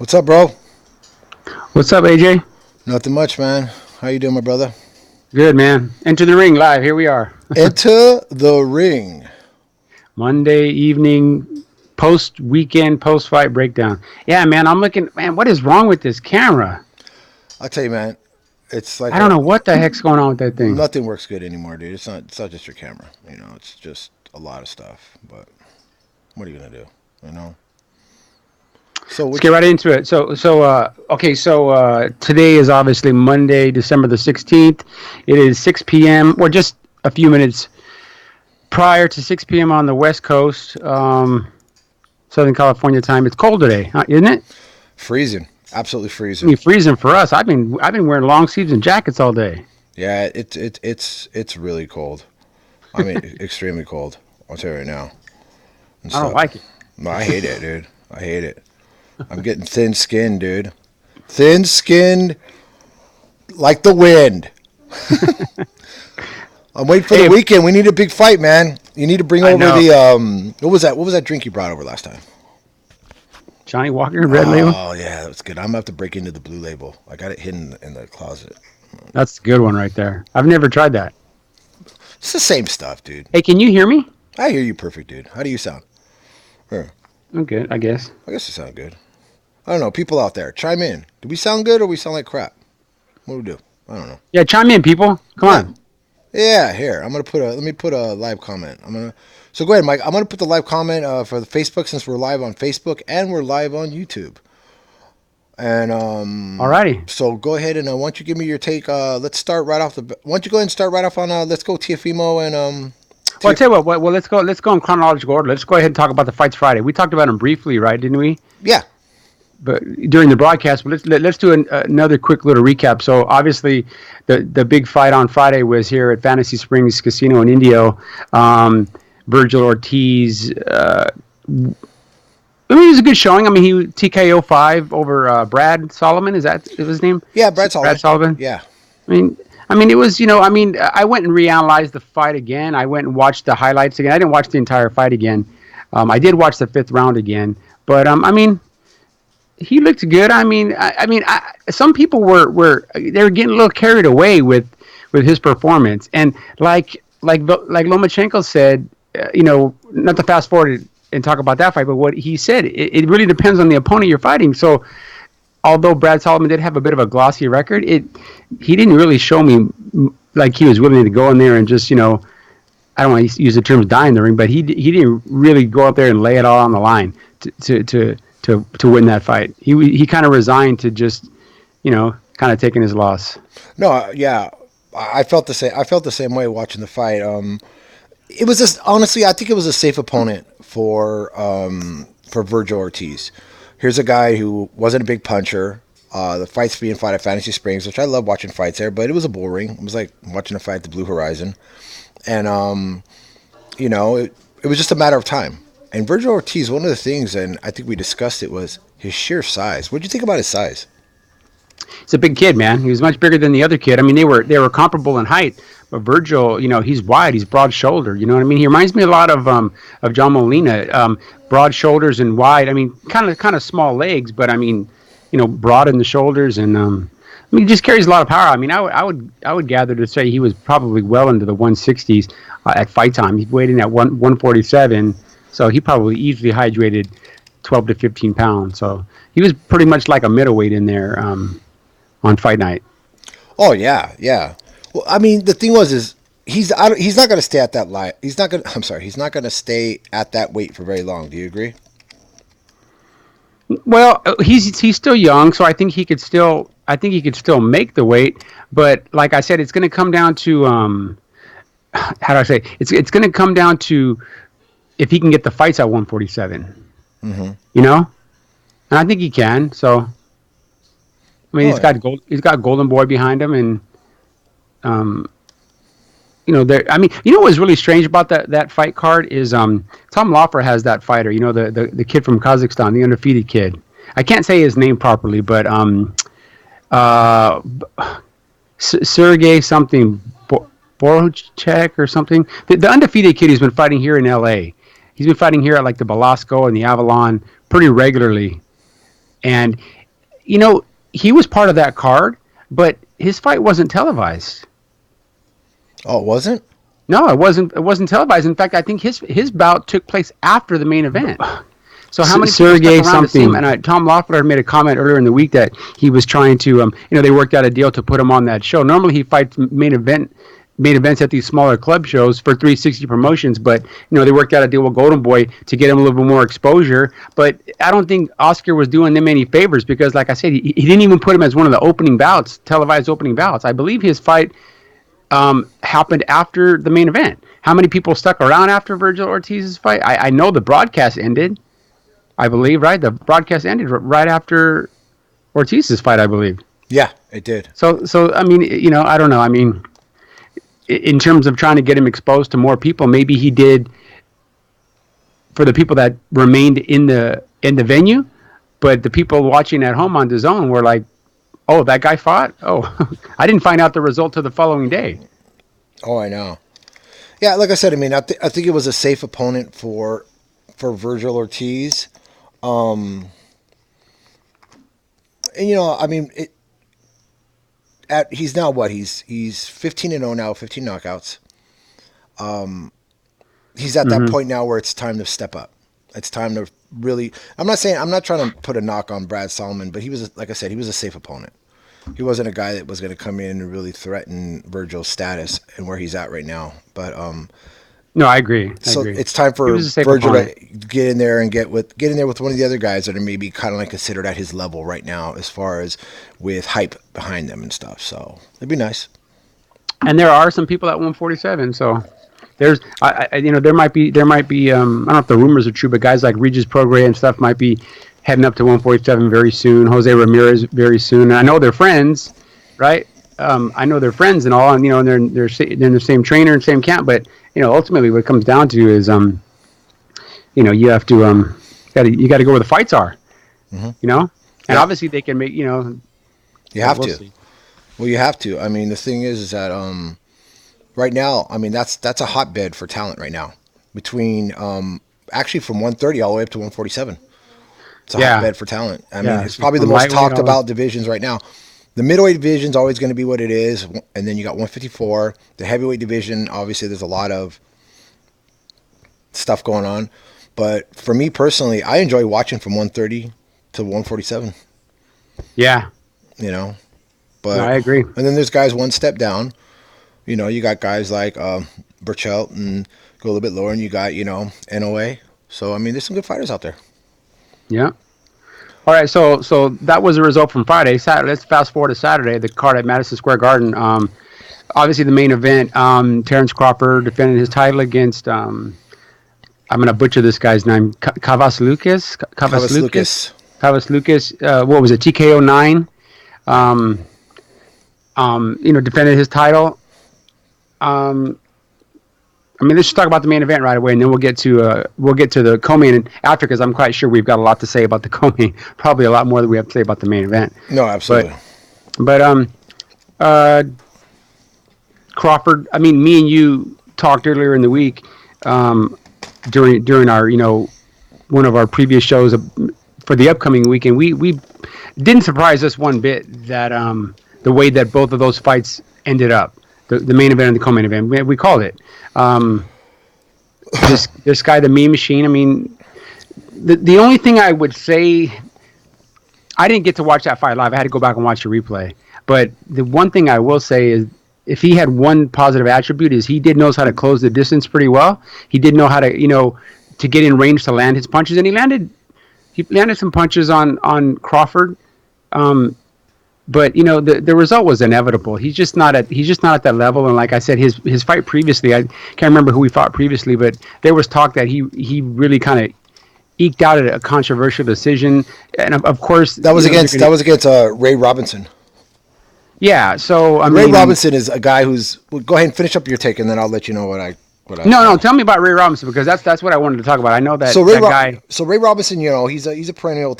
What's up, bro? What's up, AJ? Nothing much, man. How you doing, my brother? Good, man. Enter the ring live. Here we are. Enter the ring. Monday evening, post weekend, post fight breakdown. Yeah, man. I'm looking. Man, what is wrong with this camera? I tell you, man, it's like I don't know what the heck's going on with that thing. nothing works good anymore, dude. It's not just your camera. It's just a lot of stuff. But what are you gonna do? You know. So Let's get right into it. Okay. Today is obviously Monday, December the 16th. It is 6 p.m. or just a few minutes prior to 6 p.m. on the West Coast, Southern California time. It's cold today, isn't it? freezing, absolutely I mean, freezing. freezing for us. I've been wearing long sleeves and jackets all day. Yeah, it's really cold. I mean, extremely cold. I'll tell you right now and I don't stuff. like it. No, I hate it, dude. I hate it. I'm getting thin skinned, dude. Thin skinned like the wind. I'm waiting for the Hey, weekend. We need a big fight, man. You need to bring I over know. the what was that? What was that drink you brought over last time? Johnny Walker Red Label. Oh yeah, that was good. I'm gonna have to break into the blue label. I got it hidden in the closet. That's a good one right there. I've never tried that. It's the same stuff, dude. Hey, can you hear me? I hear you perfect, dude. How do you sound? Here, I'm good, I guess. I guess you sound good. I don't know. People out there, chime in. Do we sound good or we sound like crap? What do we do? I don't know. Yeah, chime in, people. Come Yeah, on. yeah. Here, let me put a live comment. So go ahead, Mike. I'm gonna put the live comment for the Facebook since we're live on Facebook and we're live on YouTube. And Alrighty. so go ahead and why don't you give me your take? Let's start right off Why don't you go ahead and start right off on let's go Tiafimo and Well, I Tiaf- tell you what. Well, let's go. Let's go in chronological order. Let's go ahead and talk about the fights Friday. We talked about them briefly, right? Didn't we? yeah. But during the broadcast, but let's do another quick little recap. So obviously, the big fight on Friday was here at Fantasy Springs Casino in Indio. Virgil Ortiz. I mean, it was a good showing. I mean, he TKO 5 over Brad Solomon. Is that his name? Yeah, Brad Sullivan. Brad Sullivan. Yeah. I mean, it was, I went and reanalyzed the fight again. I went and watched the highlights again. I didn't watch the entire fight again. I did watch the fifth round again, but I mean, he looked good. Some people were they were getting a little carried away with his performance, and like Lomachenko said, not to fast forward and talk about that fight, but what he said, it really depends on the opponent you're fighting. So although Brad Solomon did have a bit of a glossy record, he didn't really show me like he was willing to go in there and just, I don't want to use the terms die in the ring, but he didn't really go out there and lay it all on the line to win that fight. He kind of resigned to just, kind of taking his loss. No, yeah. I felt the same. I felt the same way watching the fight. It was just honestly, I think it was a safe opponent for Virgil Ortiz. Here's a guy who wasn't a big puncher. The fight's being fought at Fantasy Springs, which I love watching fights there, but it was a bull ring. It was like watching a fight at the Blue Horizon, and it was just a matter of time. And Virgil Ortiz, one of the things, and I think we discussed it, was his sheer size. What did you think about his size? He's a big kid, man. He was much bigger than the other kid. I mean, they were comparable in height, but Virgil, he's wide, he's broad shouldered. You know what I mean? He reminds me a lot of John Molina, broad shoulders and wide. I mean, kind of small legs, but I mean, broad in the shoulders, and he just carries a lot of power. I mean, I would gather to say he was probably well into the 160s at fight time. He weighed in at 147, so he probably easily hydrated 12 to 15 pounds. So he was pretty much like a middleweight in there. On fight night. Oh yeah, yeah. Well, I mean, the thing is he's not going to stay at that light. He's not going. I'm sorry, he's not going to stay at that weight for very long. Do you agree? Well, he's still young, so I think he could still make the weight. But like I said, it's going to come down to how do I say? It's going to come down to if he can get the fights at 147. Mm-hmm. And I think he can. So I mean, Oh yeah. he's got Golden Boy behind him, and there. I mean, what was really strange about that fight card is Tom Loffer has that fighter. The kid from Kazakhstan, the undefeated kid. I can't say his name properly, but uh, Sergey something Borochek or something. The undefeated kid who's been fighting here in L.A. He's been fighting here at like the Belasco and the Avalon pretty regularly, and he was part of that card, but his fight wasn't televised. Oh, it wasn't? No, it wasn't. It wasn't televised. In fact, I think his bout took place after the main event. So how many people Sergey stuck around to see him? something. And Tom Loeffler made a comment earlier in the week that he was trying to, they worked out a deal to put him on that show. Normally he fights main events at these smaller club shows for 360 promotions, but they worked out a deal with Golden Boy to get him a little bit more exposure. But I don't think Oscar was doing them any favors because, like I said, he didn't even put him as one of the opening bouts, televised opening bouts. I believe his fight happened after the main event. How many people stuck around after Virgil Ortiz's fight? I know the broadcast ended, I believe, right? The broadcast ended right after Ortiz's fight, I believe. Yeah, it did. So I mean, I don't know. I mean, in terms of trying to get him exposed to more people, maybe he did for the people that remained in the venue, but the people watching at home on DAZN were like, "Oh, that guy fought? Oh, I didn't find out the result till the following day." Oh, I know. Yeah, like I said, I mean, I think it was a safe opponent for Virgil Ortiz. And I mean, he's now what? He's 15-0 now, 15 knockouts. He's at that point now where it's time to step up. It's time to really. I'm not trying to put a knock on Brad Solomon, but he was, like I said, he was a safe opponent. He wasn't a guy that was going to come in and really threaten Virgil's status and where he's at right now. But no, I agree. It's time for Virgil to get in there and get in there with one of the other guys that are maybe kind of like considered at his level right now, as far as with hype behind them and stuff. So it'd be nice. And there are some people at 147. So there's, there might be. I don't know if the rumors are true, but guys like Regis Prograis and stuff might be heading up to 147 very soon. Jose Ramirez very soon. And I know they're friends, right? I know they're friends and all, and they're in the same trainer and same camp. But ultimately, what it comes down to is, you have to you got to go where the fights are, and obviously they can make You have we'll to. see. Well, you have to. I mean, the thing is that right now, I mean, that's a hotbed for talent right now. Between actually from 130 all the way up to 147. It's a hotbed for talent. I mean, it's probably the most talked about divisions right now. The middleweight division is always going to be what it is, and then you got 154. The heavyweight division, obviously, there's a lot of stuff going on. But for me personally, I enjoy watching from 130 to 147. Yeah. But no, I agree. And then there's guys one step down. You got guys like Burchelt and go a little bit lower, and you got, NOA. So, I mean, there's some good fighters out there. Yeah. All right, so that was the result from Friday. Saturday. Let's fast forward to Saturday. The card at Madison Square Garden. Obviously, the main event. Terrence Crawford defended his title against. I'm going to butcher this guy's name. Kavas-Lucas. What was it? TKO 9. Defended his title. Let's just talk about the main event right away, and then we'll get to the co-main after, because I'm quite sure we've got a lot to say about the co-main. Probably a lot more than we have to say about the main event. No, absolutely. But Crawford. I mean, me and you talked earlier in the week during our one of our previous shows for the upcoming weekend. We didn't surprise us one bit that the way that both of those fights ended up. The main event and the co-main event. We called it. This guy, the Mean Machine. I mean, the only thing I would say, I didn't get to watch that fight live. I had to go back and watch the replay. But the one thing I will say is, if he had one positive attribute, is he did knows how to close the distance pretty well. He did know how to to get in range to land his punches, and he landed some punches on Crawford. But the result was inevitable. He's just not at that level. And like I said, his fight previously, I can't remember who he fought previously, but there was talk that he really kind of eked out a controversial decision. And of course, that was against Ray Robinson. Yeah. So Ray Robinson is a guy who's. Well, go ahead and finish up your take, and then I'll let you know what I. No. Tell me about Ray Robinson, because that's what I wanted to talk about. I know that guy. So Ray Robinson, he's a perennial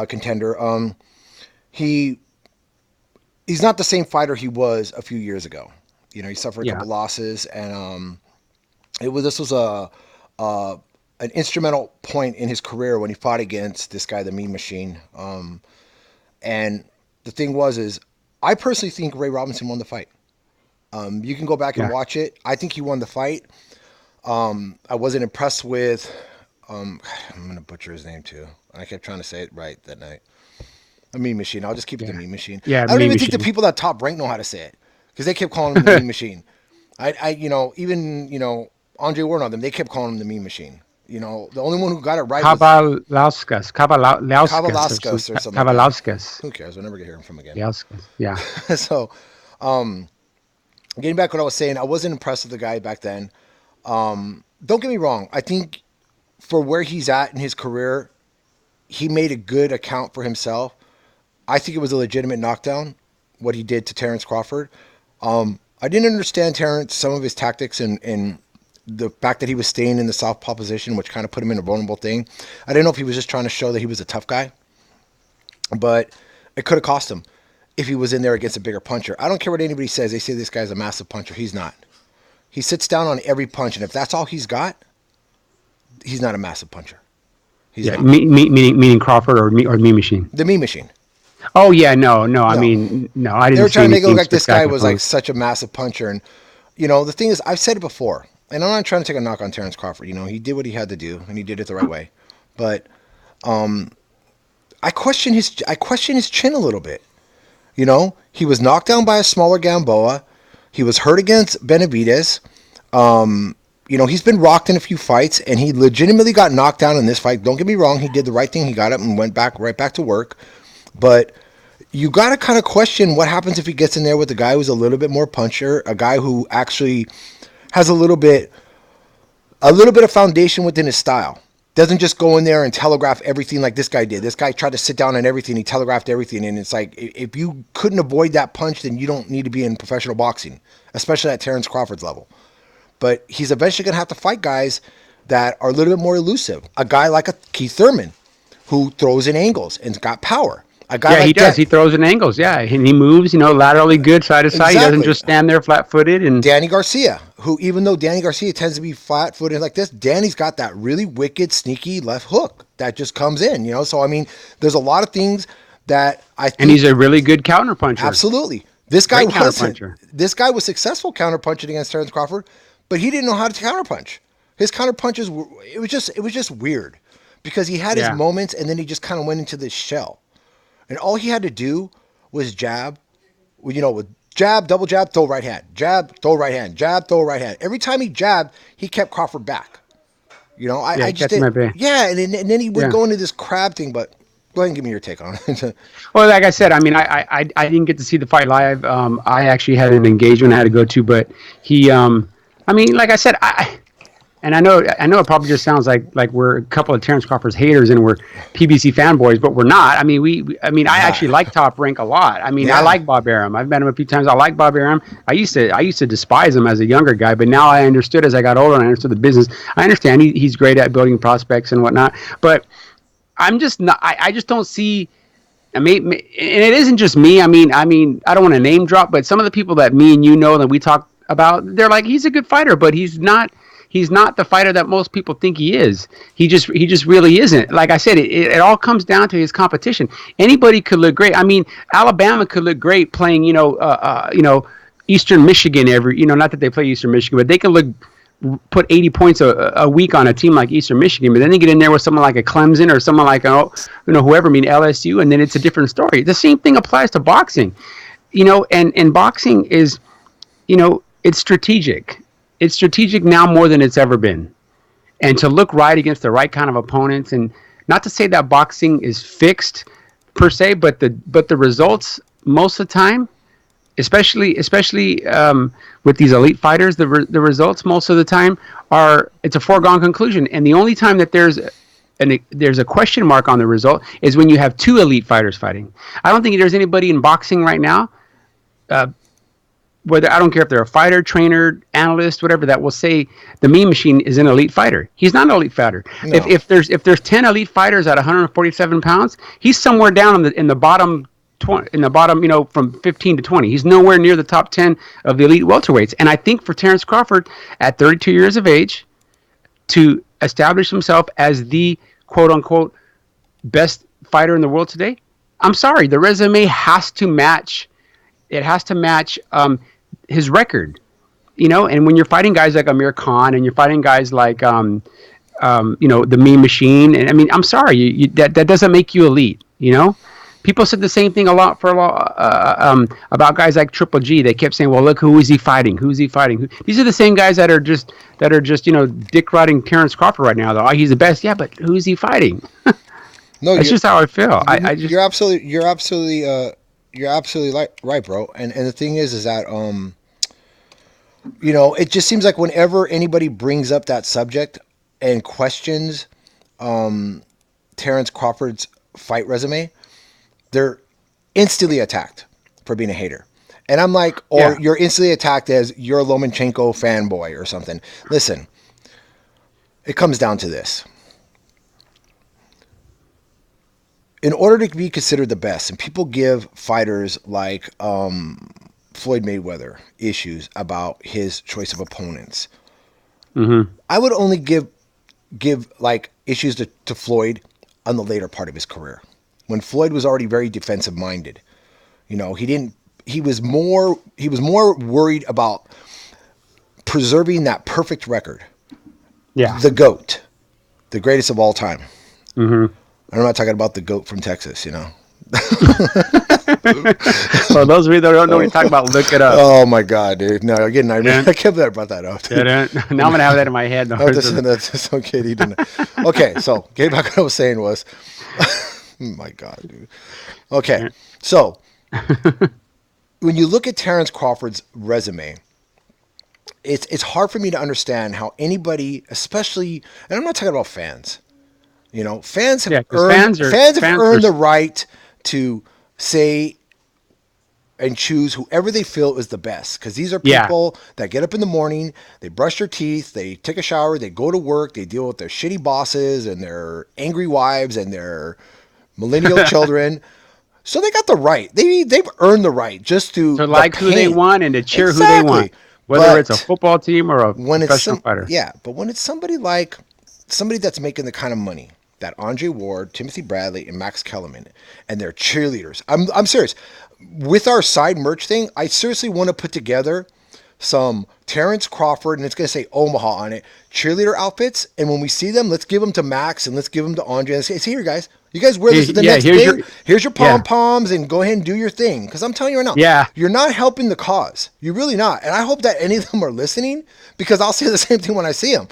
contender. He's not the same fighter he was a few years ago. He suffered a couple losses, and this was an instrumental point in his career when he fought against this guy, the Mean Machine. And the thing is, I personally think Ray Robinson won the fight. You can go back and Yeah. watch it. I think he won the fight. I wasn't impressed with. I'm gonna butcher his name too. I kept trying to say it right that night. A Mean Machine. I'll just keep it the Yeah. Mean Machine. Yeah. I don't Mean even think the Machine. people that top rank know how to say it because they kept calling him the Mean Machine. Even Andre Ward on them, they kept calling him the Mean Machine. The only one who got it right was Kavalauskas, or Kavalauskas or something like that. Kavalauskas. Who cares? We'll never get hear him from again. Yauskas. Yeah. So, getting back to what I was saying, I wasn't impressed with the guy back then. Don't get me wrong. I think for where he's at in his career, he made a good account for himself. I think it was a legitimate knockdown, what he did to Terrence Crawford. I didn't understand Terrence, some of his tactics and the fact that he was staying in the southpaw position, which kind of put him in a vulnerable thing. I didn't know if he was just trying to show that he was a tough guy, but it could have cost him if he was in there against a bigger puncher. I don't care what anybody says. They say this guy's a massive puncher. He's not. He sits down on every punch, and if that's all he's got, he's not a massive puncher. He's Yeah. not. Meaning Crawford or Mean Machine. The Mean Machine. Oh yeah. No. No. I No. mean, no. I They were didn't see trying to make it anything look like this guy was like spectacular. such a massive puncher. And, the thing is, I've said it before, and I'm not trying to take a knock on Terrence Crawford. He did what he had to do, and he did it the right way. But I question his chin a little bit. He was knocked down by a smaller Gamboa. He was hurt against Benavidez. He's been rocked in a few fights, and he legitimately got knocked down in this fight. Don't get me wrong; he did the right thing. He got up and went right back to work. But you got to kind of question what happens if he gets in there with a guy who's a little bit more puncher, a guy who actually has a little bit of foundation within his style. Doesn't just go in there and telegraph everything like this guy did. This guy tried to sit down on everything. He telegraphed everything. And it's like, if you couldn't avoid that punch, then you don't need to be in professional boxing, especially at Terrence Crawford's level. But he's eventually going to have to fight guys that are a little bit more elusive. A guy like a Keith Thurman, who throws in angles and's got power. A guy Yeah, like he does. that. He throws in angles. Yeah, and he moves, laterally good, side to side. He doesn't Exactly. just stand there flat-footed. And Danny Garcia, who even though Danny Garcia tends to be flat-footed like this, Danny's got that really wicked, sneaky left hook that just comes in. So I mean, there's a lot of things that I think. and he's a really good counterpuncher. Absolutely. This guy Great wasn't. counterpuncher. This guy was successful counterpunching against Terrence Crawford, but he didn't know how to counterpunch. His counterpunches were. It was just weird because he had his Yeah. moments and then he just kind of went into this shell. And all he had to do was jab, with jab, double jab, throw right hand, jab, throw right hand, jab, throw right hand. Every time he jabbed, he kept Crawford back. I he just kept him at bay. yeah, and then he would Yeah. go into this crab thing. But go ahead and give me your take on it. Well, like I said, I mean, I didn't get to see the fight live. I actually had an engagement I had to go to, but he, I mean, like I said, and I know it probably just sounds like we're a couple of Terrence Crawford's haters and we're PBC fanboys, but we're not. I mean, I actually like Top Rank a lot. I mean, Yeah. I like Bob Arum. I've met him a few times. I like Bob Arum. I used to despise him as a younger guy, but now I understood as I got older and I understood the business. I understand he's great at building prospects and whatnot, but I'm just not. I just don't see. I mean, and it isn't just me. I mean, I don't want to name drop, but some of the people that me and that we talk about, they're like, he's a good fighter, but he's not. He's not the fighter that most people think he is. He just really isn't. Like I said, it all comes down to his competition. Anybody could look great. I mean, Alabama could look great playing, Eastern Michigan not that they play Eastern Michigan, but they can put 80 points a week on a team like Eastern Michigan, but then they get in there with someone like a Clemson or someone like whoever, LSU, and then it's a different story. The same thing applies to boxing, and boxing is, it's strategic. It's strategic now more than it's ever been, and to look right against the right kind of opponents, and not to say that boxing is fixed per se, but the results most of the time, especially with these elite fighters, the results most of the time it's a foregone conclusion. And the only time that there's a question mark on the result is when you have two elite fighters fighting. I don't think there's anybody in boxing right now, whether I don't care if they're a fighter, trainer, analyst, whatever, that will say the Mean Machine is an elite fighter. He's not an elite fighter. No. If there's 10 elite fighters at 147 pounds, he's somewhere down in the bottom 20, from 15 to 20. He's nowhere near the top 10 of the elite welterweights. And I think for Terrence Crawford, at 32 years of age, to establish himself as the quote unquote best fighter in the world today, I'm sorry, the resume has to match. It has to match his record. And when you're fighting guys like Amir Khan and you're fighting guys like the Mean Machine, and I mean, I'm sorry, that doesn't make you elite. People said the same thing a lot for a lot about guys like Triple G. They kept saying, "Well, look, who is he fighting? Who's he fighting?" These are the same guys that are just dick riding Terrence Crawford right now. Though he's the best, yeah, but who's he fighting? No, That's just how I feel. I just you're absolutely right, bro. And the thing is that it just seems like whenever anybody brings up that subject and questions Terrence Crawford's fight resume, they're instantly attacked for being a hater. And I'm like, or Yeah. you're instantly attacked as you're a Lomachenko fanboy or something. Listen, it comes down to this. In order to be considered the best, and people give fighters like Floyd Mayweather issues about his choice of opponents. I would only give like issues to Floyd on the later part of his career, when Floyd was already very defensive minded. He was more worried about preserving that perfect record, yeah. the GOAT, the greatest of all time. I'm not talking about the goat from Texas. For those of you that don't know what you're talking about, look it up. Oh my God, dude! No, again, I can't believe I brought that up. Now I'm gonna have that in my head. No, That's okay. He didn't. Okay, so getting back what I was saying was, my God, dude. Okay, so when you look at Terrence Crawford's resume, it's hard for me to understand how anybody, especially, and I'm not talking about fans. Fans have Yeah, 'cause earned fans are- the right to say and choose whoever they feel is the best. Because these are Yeah. people that get up in the morning, they brush their teeth, they take a shower, they go to work, they deal with their shitty bosses and their angry wives and their millennial children. So they got the right. They've earned the right just to to like who they pain. want and to cheer who they Exactly. want, whether But it's a football team or a when it's professional fighter. yeah, but when it's somebody that's making the kind of money that Andre Ward, Timothy Bradley, and Max Kellerman, and their cheerleaders. I'm serious. With our side merch thing, I seriously want to put together some Terrence Crawford, and it's going to say Omaha on it, cheerleader outfits. And when we see them, let's give them to Max and let's give them to Andre and say, here, guys, you guys wear this at the next thing. Here's your pom-poms and go ahead and do your thing. Because I'm telling you right now, Yeah. you're not helping the cause. You're really not. And I hope that any of them are listening, because I'll say the same thing when I see them.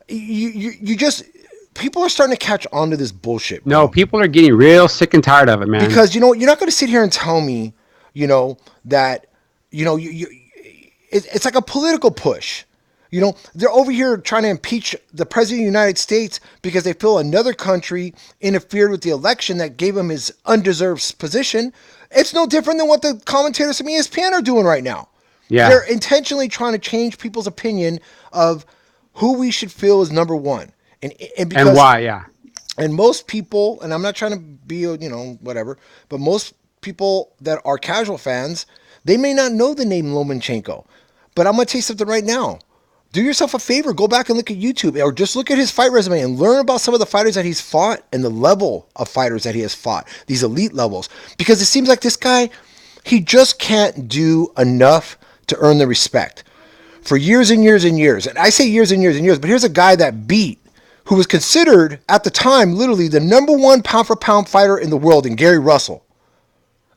You just... People are starting to catch on to this bullshit, bro. No, people are getting real sick and tired of it, man. Because you're not going to sit here and tell me, that it's like a political push. They're over here trying to impeach the president of the United States because they feel another country interfered with the election that gave him his undeserved position. It's no different than what the commentators from ESPN are doing right now. Yeah. They're intentionally trying to change people's opinion of who we should feel is number one. And because, and why? Yeah. and most people, and I'm not trying to be, whatever, but most people that are casual fans, they may not know the name Lomachenko. But I'm going to tell you something right now. Do yourself a favor, go back and look at YouTube, or just look at his fight resume and learn about some of the fighters that he's fought and the level of fighters that he has fought, these elite levels. Because it seems like this guy, he just can't do enough to earn the respect for years and years and years. And I say years and years and years, but here's a guy that who was considered at the time literally the number one pound for pound fighter in the world in Gary Russell.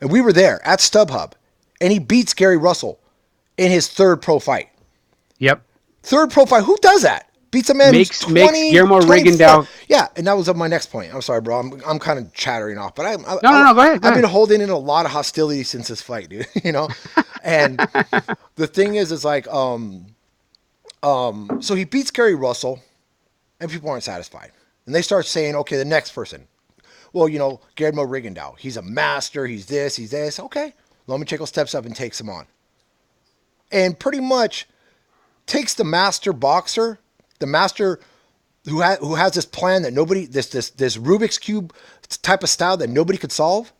And we were there at StubHub, and he beats Gary Russell in his third pro fight. Yep. Third pro fight. Who does that? Beats a man Makes who's 20, Guillermo 24. Rigondeaux. Yeah, and that was my next point. I'm sorry, bro. I'm kind of chattering off, but No, go ahead. I've been holding in a lot of hostility since this fight, dude. And the thing is like, so he beats Gary Russell. And people aren't satisfied. And they start saying, okay, the next person. Well, Guillermo Rigondeaux. He's a master. He's this. He's this. Okay. Lomachenko steps up and takes him on. And pretty much takes the master boxer, the master who has this plan that nobody, this Rubik's Cube type of style that nobody could solve.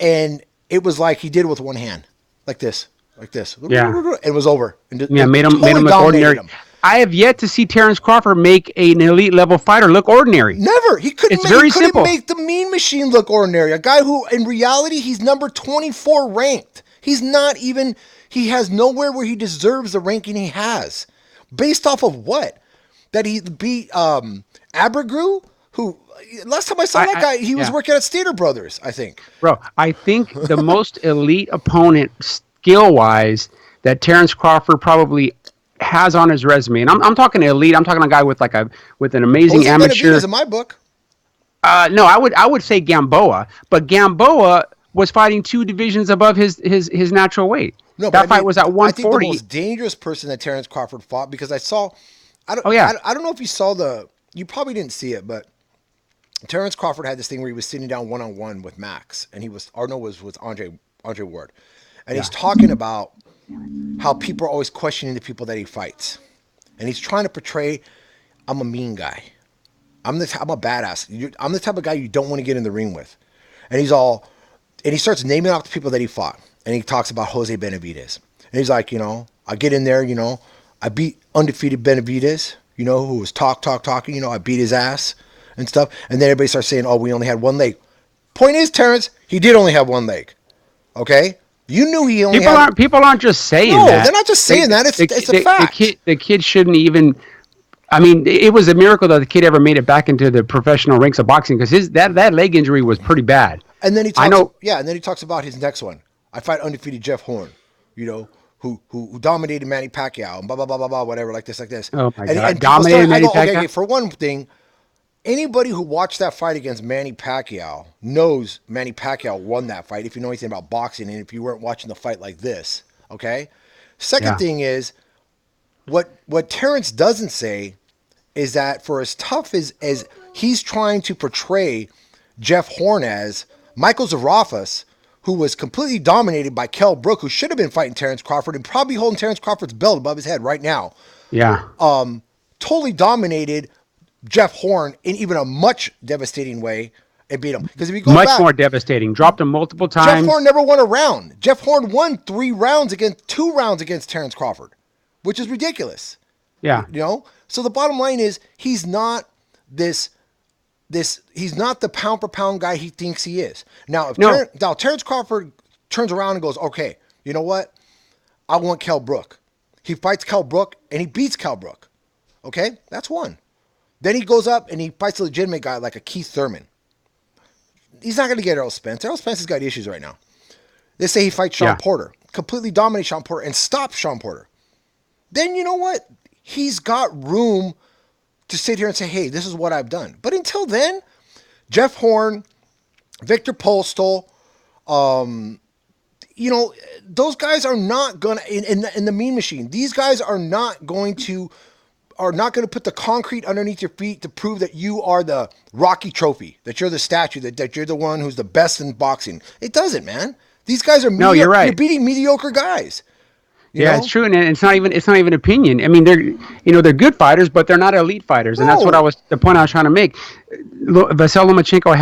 And it was like he did it with one hand. Like this. Yeah. And it was over. And Yeah, made him totally look dominated ordinary. him. I have yet to see Terrence Crawford make an elite level fighter look ordinary. Never. He couldn't. It's very he couldn't simple. make the Mean Machine look ordinary. A guy who, in reality, he's number 24 ranked. He's not even. He has nowhere where he deserves the ranking he has, based off of what? That he beat Abergrew, who last time I saw that guy, he was working at Stater Brothers, I think. Bro, I think the most elite opponent skill wise that Terrence Crawford probably has on his resume, and I'm talking elite. I'm talking a guy with an amazing Jose amateur. Benavidez in my book. No, I would say Gamboa, but Gamboa was fighting 2 divisions above his natural weight. No, that fight was at 140. I think the most dangerous person that Terrence Crawford fought, because I saw, I don't know if you saw you probably didn't see it, but Terrence Crawford had this thing where he was sitting down one-on-one with Max, and was Andre Ward, and he's talking about how people are always questioning the people that he fights, and he's trying to portray, I'm a mean guy, I'm a badass, I'm the type of guy you don't want to get in the ring with, and he starts naming off the people that he fought, and he talks about Jose Benavidez, and he's like, I get in there, I beat undefeated Benavidez, who was talking, I beat his ass and stuff. And then everybody starts saying, oh, we only had one leg. Point is, Terrence, he did only have one leg. Okay? You knew he only People aren't just saying that. No, they're not just saying that. It's a fact. The kid shouldn't even... I mean, it was a miracle that the kid ever made it back into the professional ranks of boxing, because that leg injury was pretty bad. And then he talks about his next one. I fight undefeated Jeff Horn, who dominated Manny Pacquiao and blah, blah, blah, blah, blah, whatever, like this. Oh, my God. And Dominated Manny Pacquiao? Okay, for one thing, anybody who watched that fight against Manny Pacquiao knows Manny Pacquiao won that fight, if you know anything about boxing and if you weren't watching the fight like this, okay? Second thing is, what Terrence doesn't say is that for as tough as he's trying to portray Jeff Horn as, Michael Zarafas, who was completely dominated by Kell Brook, who should have been fighting Terrence Crawford and probably holding Terrence Crawford's belt above his head right now. Yeah. Totally dominated Jeff Horn in even a much devastating way and beat him. Because if you go much more devastating, dropped him multiple times. Jeff Horn never won a round. Jeff Horn won 2 rounds against Terrence Crawford, which is ridiculous. Yeah. So the bottom line is he's not he's not the pound for pound guy he thinks he is. Now, Terrence Crawford turns around and goes, okay, you know what? I want Kell Brook. He fights Kell Brook and he beats Kell Brook. Okay, that's one. Then he goes up and he fights a legitimate guy like a Keith Thurman. He's not going to get Errol Spence. Errol Spence has got issues right now. They say he fights Sean Porter, completely dominate Sean Porter and stop Sean Porter. Then you know what? He's got room to sit here and say, hey, this is what I've done. But until then, Jeff Horn, Victor Postol, those guys are not going to, in the Mean Machine, these guys are not going to put the concrete underneath your feet to prove that you are the Rocky Trophy, that you're the statue, that you're the one who's the best in boxing. It doesn't, man. These guys are you're right. You're beating mediocre guys. Yeah, it's true, and it's not even opinion. I mean, they're good fighters, but they're not elite fighters, and that's the point I was trying to make. Vasyl Lomachenko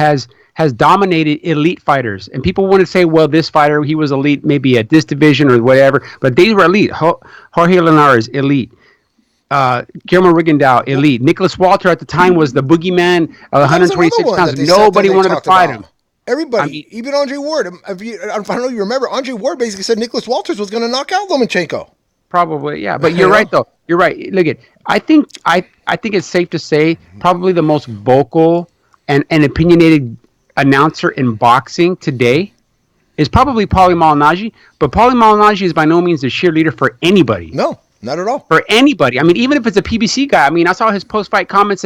has dominated elite fighters, and people want to say, well, this fighter, he was elite maybe at this division or whatever, but they were elite. Jorge Linares, elite. Guillermo Rigondeaux, elite. Nicholas Walter at the time was the boogeyman, 126 pounds. Nobody wanted to fight him. Everybody, even Andre Ward. I don't know if you remember, Andre Ward basically said Nicholas Walters was going to knock out Lomachenko. Probably, yeah. But you're right, though. You're right. Look, I think it's safe to say probably the most vocal and opinionated announcer in boxing today is probably Paulie Malignaggi. But Paulie Malignaggi is by no means a cheerleader for anybody. No. Not at all. For anybody. I mean, even if it's a PBC guy. I mean, I saw his post-fight comments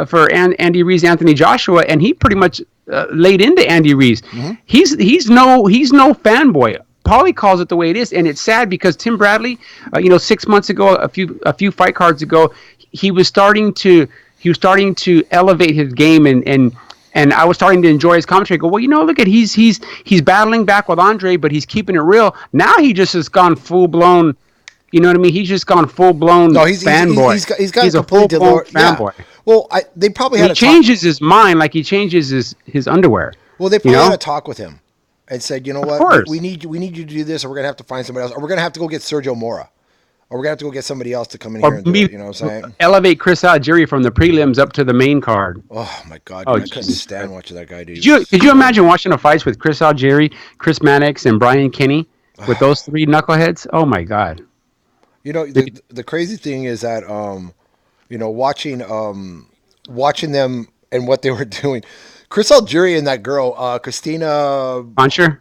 for Andy Ruiz, Anthony Joshua, and he pretty much laid into Andy Ruiz. Mm-hmm. He's no fanboy. Paulie calls it the way it is, and it's sad because Tim Bradley, 6 months ago, a few fight cards ago, he was starting to elevate his game, and I was starting to enjoy his commentary. Go, well, look at he's battling back with Andre, but he's keeping it real. Now he just has gone full blown. You know what I mean? He's just gone full blown fanboy. He's a full blown fanboy. Yeah. Well, they probably had. He changes his mind like he changes his underwear. Well, they probably had a talk with him and said, you know what, course. we need you to do this, or we're gonna have to find somebody else, or we're gonna have to go get Sergio Mora, or we're gonna have to go get somebody else to come in here Or and do me it. You know what I'm saying? elevate Chris Algieri from the prelims up to the main card. Oh my god, Oh, dude, I couldn't Jesus stand Christ. watching that guy, dude. He Could was you just could you horrible. imagine watching the fights with Chris Algieri, Chris Mannix, and Brian Kinney with those three knuckleheads? Oh my God. You know, the crazy thing is that you know, watching them and what they were doing. Chris Algieri and that girl, Christina. Puncher?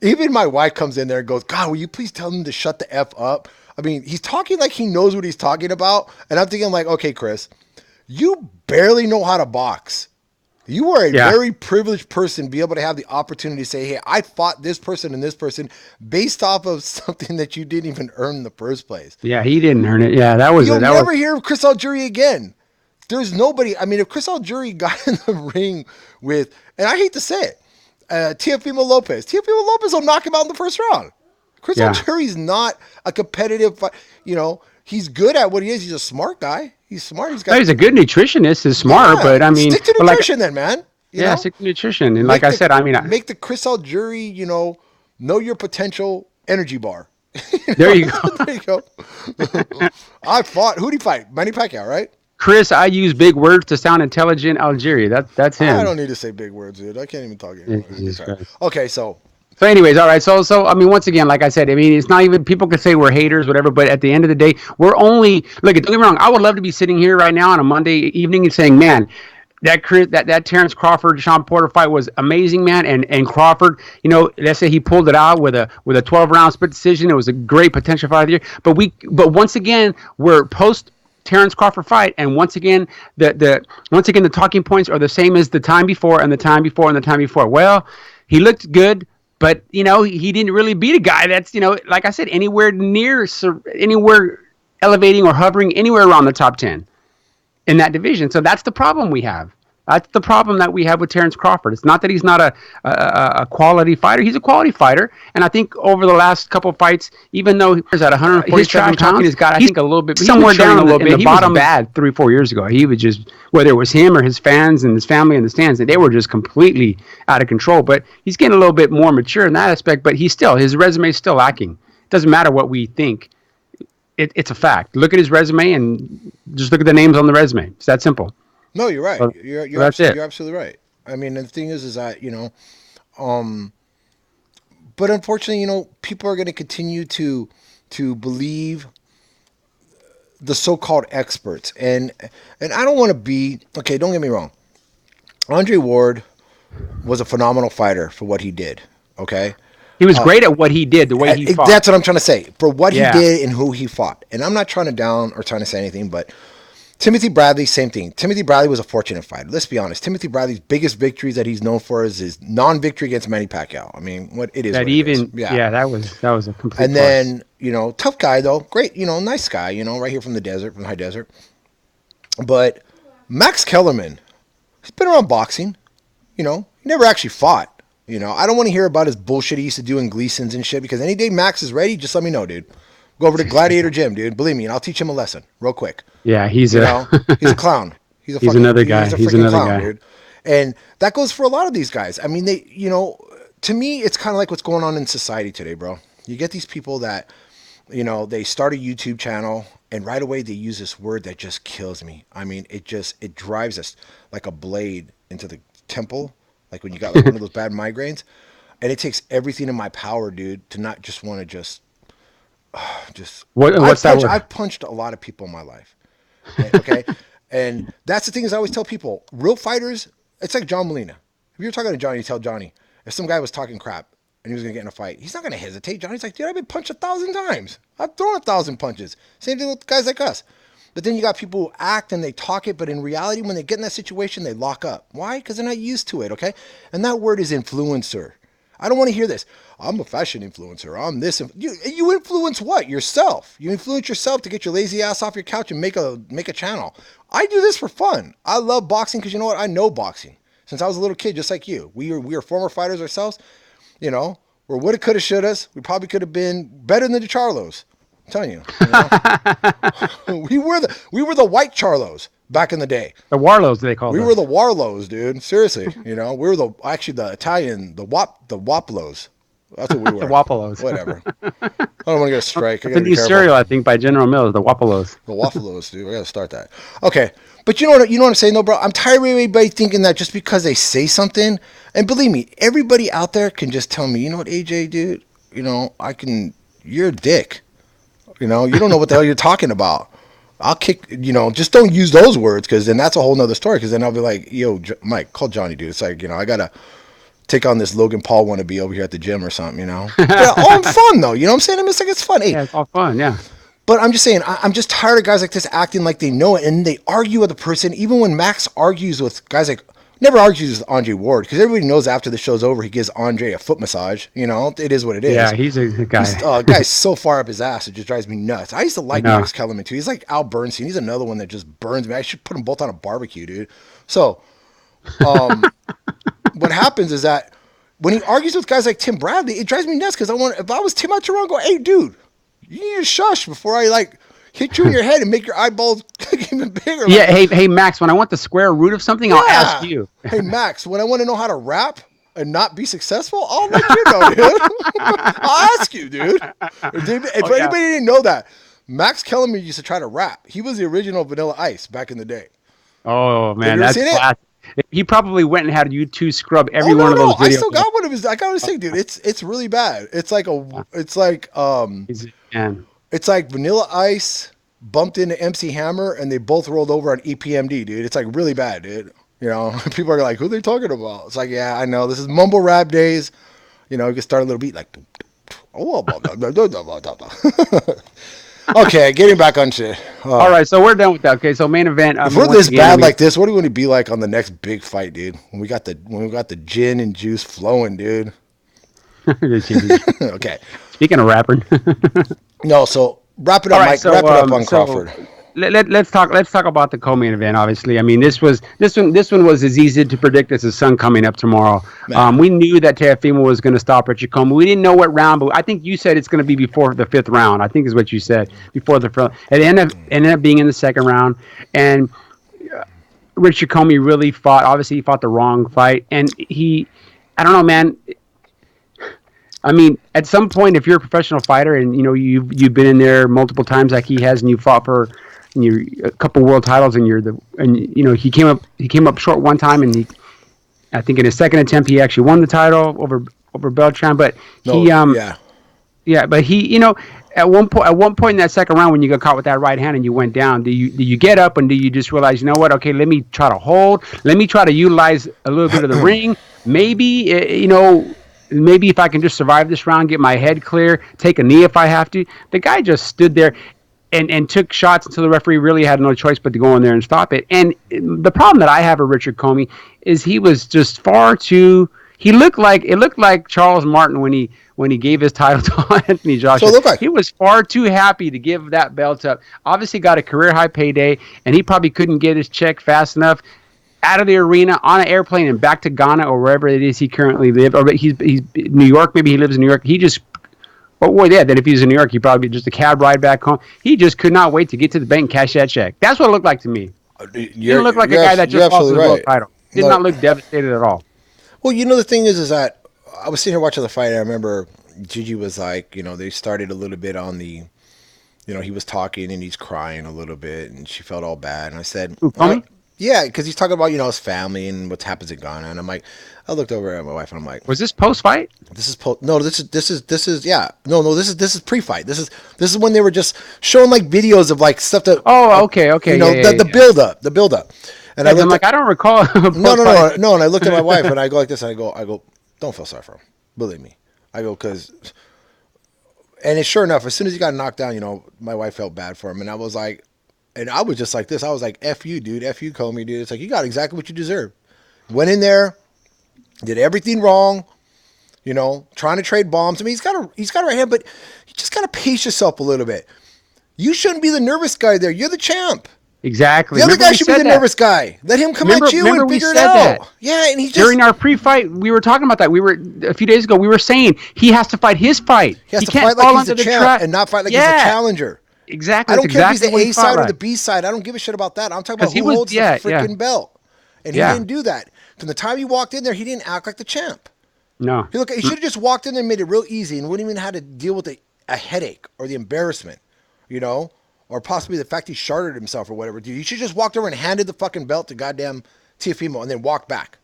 Even my wife comes in there and goes, "God, will you please tell him to shut the f up?" I mean, he's talking like he knows what he's talking about, and I'm thinking like, "Okay, Chris, you barely know how to box. You are a Yeah. very privileged person to be able to have the opportunity to say, hey, I fought this person and this person based off of something that you didn't even earn in the first place." Yeah, he didn't earn it. Yeah, that was You'll it. That was never hear of Chris Algieri again. There's nobody. I mean, if Chris Algieri got in the ring with, and I hate to say it, Teofimo Lopez will knock him out in the first round. Chris Yeah. Algieri's not a competitive, you know, he's good at what he is. He's a smart guy. He's smart. He's got. he's a good nutritionist. He's smart, Yeah, but I mean, stick to but like, nutrition then, man. You yeah, know? stick to nutrition. And Make like I the- said, I mean, make the Chris Algieri, you know your potential energy bar. there you go. There you go. I fought. Who'd he fight? Manny Pacquiao, right? Chris, I use big words to sound intelligent. Algieri, that's him. I don't need to say big words, dude. I can't even talk anymore. Jesus Sorry. Christ. Okay, so So, anyways, all right. So, I mean, once again, like I said, I mean, it's not even people could say we're haters, whatever. But at the end of the day, we're only look. Don't get me wrong. I would love to be sitting here right now on a Monday evening and saying, man. That Terrence Crawford Sean Porter fight was amazing, man. And Crawford, you know, let's say he pulled it out with a 12-round split decision. It was a great potential fight of the year. But once again, we're post Terrence Crawford fight, and once again the talking points are the same as the time before and the time before and the time before. Well, he looked good, but you know he didn't really beat a guy that's, you know, like I said, anywhere elevating or hovering anywhere around the top 10 in that division. So that's the problem we have. That's the problem that we have with Terrence Crawford. It's not that he's not a quality fighter. He's a quality fighter. And I think over the last couple of fights, even though he was at 147 pounds, he's got, I think, a little bit somewhere down a little bit. The bottom bad 3-4 years ago. He was just, whether it was him or his fans and his family in the stands, they were just completely out of control. But he's getting a little bit more mature in that aspect. But his resume is still lacking. It doesn't matter what we think. It's a fact. Look at his resume and just look at the names on the resume. It's that simple. no, you're right. So You're that's it. you're absolutely right. I mean, the thing is that, you know, but unfortunately, you know, people are going to continue to believe the so-called experts, and I don't want to be okay. Don't get me wrong. Andre Ward was a phenomenal fighter for what he did. Okay. He was great at what he did, the way he fought. That's what I'm trying to say. For what Yeah. he did and who he fought. And I'm not trying to down or trying to say anything, but Timothy Bradley, same thing. Timothy Bradley was a fortunate fighter. Let's be honest. Timothy Bradley's biggest victories that he's known for is his non-victory against Manny Pacquiao. I mean, what it is. That what it even, is. yeah, that was a complete. And then, you know, tough guy though. Great, you know, nice guy, you know, right here from the desert, from the high desert. But Max Kellerman, he's been around boxing. You know, he never actually fought. You know, I don't want to hear about his bullshit he used to do in Gleason's and shit, because any day Max is ready, just let me know, dude. Go over to Gladiator Gym, dude. Believe me, and I'll teach him a lesson real quick. yeah, he's You a know, he's a clown. He's a He's fucking, another guy. He's a He's freaking another clown, guy. dude. And that goes for a lot of these guys. I mean, they, you know, to me, it's kind of like what's going on in society today, bro. You get these people that, you know, they start a YouTube channel and right away they use this word that just kills me. I mean, it drives us like a blade into the temple, like when you got like one of those bad migraines. And it takes everything in my power, dude, to not just want to just. What's that word? I've punched a lot of people in my life. Okay. And that's the thing is I always tell people, real fighters, it's like John Molina. If you're talking to Johnny, you tell Johnny, if some guy was talking crap and he was going to get in a fight, he's not going to hesitate. Johnny's like, dude, I've been punched 1,000 times. I've thrown 1,000 punches. Same thing with guys like us. But then you got people who act and they talk it, but in reality, when they get in that situation, they lock up. Why? Because they're not used to it, okay? And that word is influencer. I don't want to hear this. I'm a fashion influencer. I'm this. You influence what? Yourself. You influence yourself to get your lazy ass off your couch and make a channel. I do this for fun. I love boxing because you know what? I know boxing since I was a little kid, just like you. We are former fighters ourselves. You know, we're woulda, coulda, shouldas. We probably could have been better than the Charlos. I'm telling you. We were the white Charlos back in the day. The Warlows, they call We them. were the Warlows, dude. Seriously, you know, we were the Italian, the Waplos. That's what we The were. Wapalos. Whatever. I don't want to get a strike. I It's got a to be new careful. cereal, I think, by General Mills. The Wapalos. The Waffalo's, dude. I gotta start that. Okay, but you know what I'm saying, though, bro. I'm tired of everybody thinking that just because they say something, and believe me, everybody out there can just tell me, you know what, AJ, dude. You know, I can. You're a dick. You know, you don't know what the hell you're talking about. I'll kick. You know, just don't use those words, because then that's a whole nother story. Because then I'll be like, yo, Mike, call Johnny, dude. It's like, you know, I gotta take on this Logan Paul wannabe over here at the gym or something. You know, but all in fun though. You know what I'm saying? I mean, it's like it's fun. Hey, Yeah, it's all fun. Yeah. but I'm just saying, I'm just tired of guys like this acting like they know it, and they argue with a person. Even when Max argues with guys like, never argues with Andre Ward, because everybody knows after the show's over, he gives Andre a foot massage. You know, it is what it is. Yeah, he's a guy. Guy's so far up his ass, it just drives me nuts. I used to like know. Max Kellerman too. He's like Al Bernstein. He's another one that just burns me. I should put them both on a barbecue, dude. So, what happens is that when he argues with guys like Tim Bradley, it drives me nuts, because if I was Tim, I'd turn around and go, hey, dude, you need to shush before I like hit you in your head and make your eyeballs even bigger. Yeah, Like, hey, Max, when I want the square root of something, I'll ask you. Hey, Max, when I want to know how to rap and not be successful, I'll let you know, dude. I'll ask you, dude. If anybody didn't know that, Max Kellerman used to try to rap. He was the original Vanilla Ice back in the day. Oh, man, you ever that's seen it? classic. He probably went and had you two scrub every one of those videos. I still got one of his. I got to say, dude, it's really bad. It's like Man. it's like Vanilla Ice bumped into MC Hammer, and they both rolled over on EPMD, dude. It's like really bad, dude. You know, people are like, who are they talking about? It's like, yeah, I know. This is mumble rap days. You know, you can start a little beat like, oh, okay, getting back on shit. All right, so we're done with that. Okay, so main event. If we're this bad like this, what are we going to be like on the next big fight, dude? When we got the gin and juice flowing, dude. Okay. Speaking of rapping. No, so wrap it up, Mike. Wrap it up on Crawford. Let's talk about the co-main event. Obviously, I mean this one was as easy to predict as the sun coming up tomorrow. We knew that Teofimo was going to stop Richard Coleman. We didn't know what round, but I think you said it's going to be before the fifth round. I think is what you said before the first. It ended up being in the second round, and Richard Coleman really fought. Obviously, he fought the wrong fight, and I don't know, man. I mean, at some point, if you're a professional fighter and you know you've been in there multiple times like he has, and you fought for a couple world titles, and you know he came up short one time, and I think in his second attempt he actually won the title over Beltran, but but he, you know, at one point in that second round when you got caught with that right hand and you went down, do you get up and do you just realize, you know what, okay, let me try to hold, let me try to utilize a little bit of the ring, maybe you know. Maybe if I can just survive this round, get my head clear, take a knee if I have to. The guy just stood there and took shots until the referee really had no choice but to go in there and stop it. And the problem that I have with Richard Commey is he was just far too. It looked like Charles Martin when he gave his title to Anthony Joshua. So he was far too happy to give that belt up. Obviously got a career high payday, and he probably couldn't get his check fast enough. Out of the arena, on an airplane, and back to Ghana or wherever it is he currently lives. Or he's New York. Maybe he lives in New York. He just, that if he's in New York, he'd probably be just a cab ride back home. He just could not wait to get to the bank and cash that check. That's what it looked like to me. He didn't look like a guy that just lost his world title. Did not look devastated at all. Well, you know, the thing is that I was sitting here watching the fight, and I remember Gigi was like, you know, they started a little bit on the, you know, he was talking and he's crying a little bit, and she felt all bad. And I said, yeah, because he's talking about, you know, his family and what happens in Ghana, and I'm like, I looked over at my wife and I'm like, was this post fight? This is post. No, this is yeah. No, this is pre-fight. This is when they were just showing like videos of like stuff that. Oh, okay. You know, the build up. And I'm like, I don't recall. No. And I looked at my wife and I go like this, and I go, don't feel sorry for him. Believe me, I go because. And it's sure enough, as soon as he got knocked down, you know, my wife felt bad for him, and I was like. And I was just like this. I was like, F you, dude. F you, Comey, dude. It's like, you got exactly what you deserve. Went in there, did everything wrong, you know, trying to trade bombs. I mean, he's got a right hand, but you just got to pace yourself a little bit. You shouldn't be the nervous guy there. You're the champ. Exactly. The other guy should be the nervous guy. Let him come at you and figure it out. Yeah, and he just... During our pre-fight, we were talking about that. A few days ago, we were saying he has to fight his fight. He has to fight like he's the champ and not fight like he's a challenger. Exactly. I don't care if he's the A side or the B side. I don't give a shit about that. I'm talking about who holds the freaking belt. And he didn't do that. From the time he walked in there, he didn't act like the champ. No. He should have just walked in there and made it real easy and wouldn't even have to deal with a headache or the embarrassment, you know, or possibly the fact he sharded himself or whatever. Dude, he should just walked over and handed the fucking belt to goddamn Teofimo and then walked back.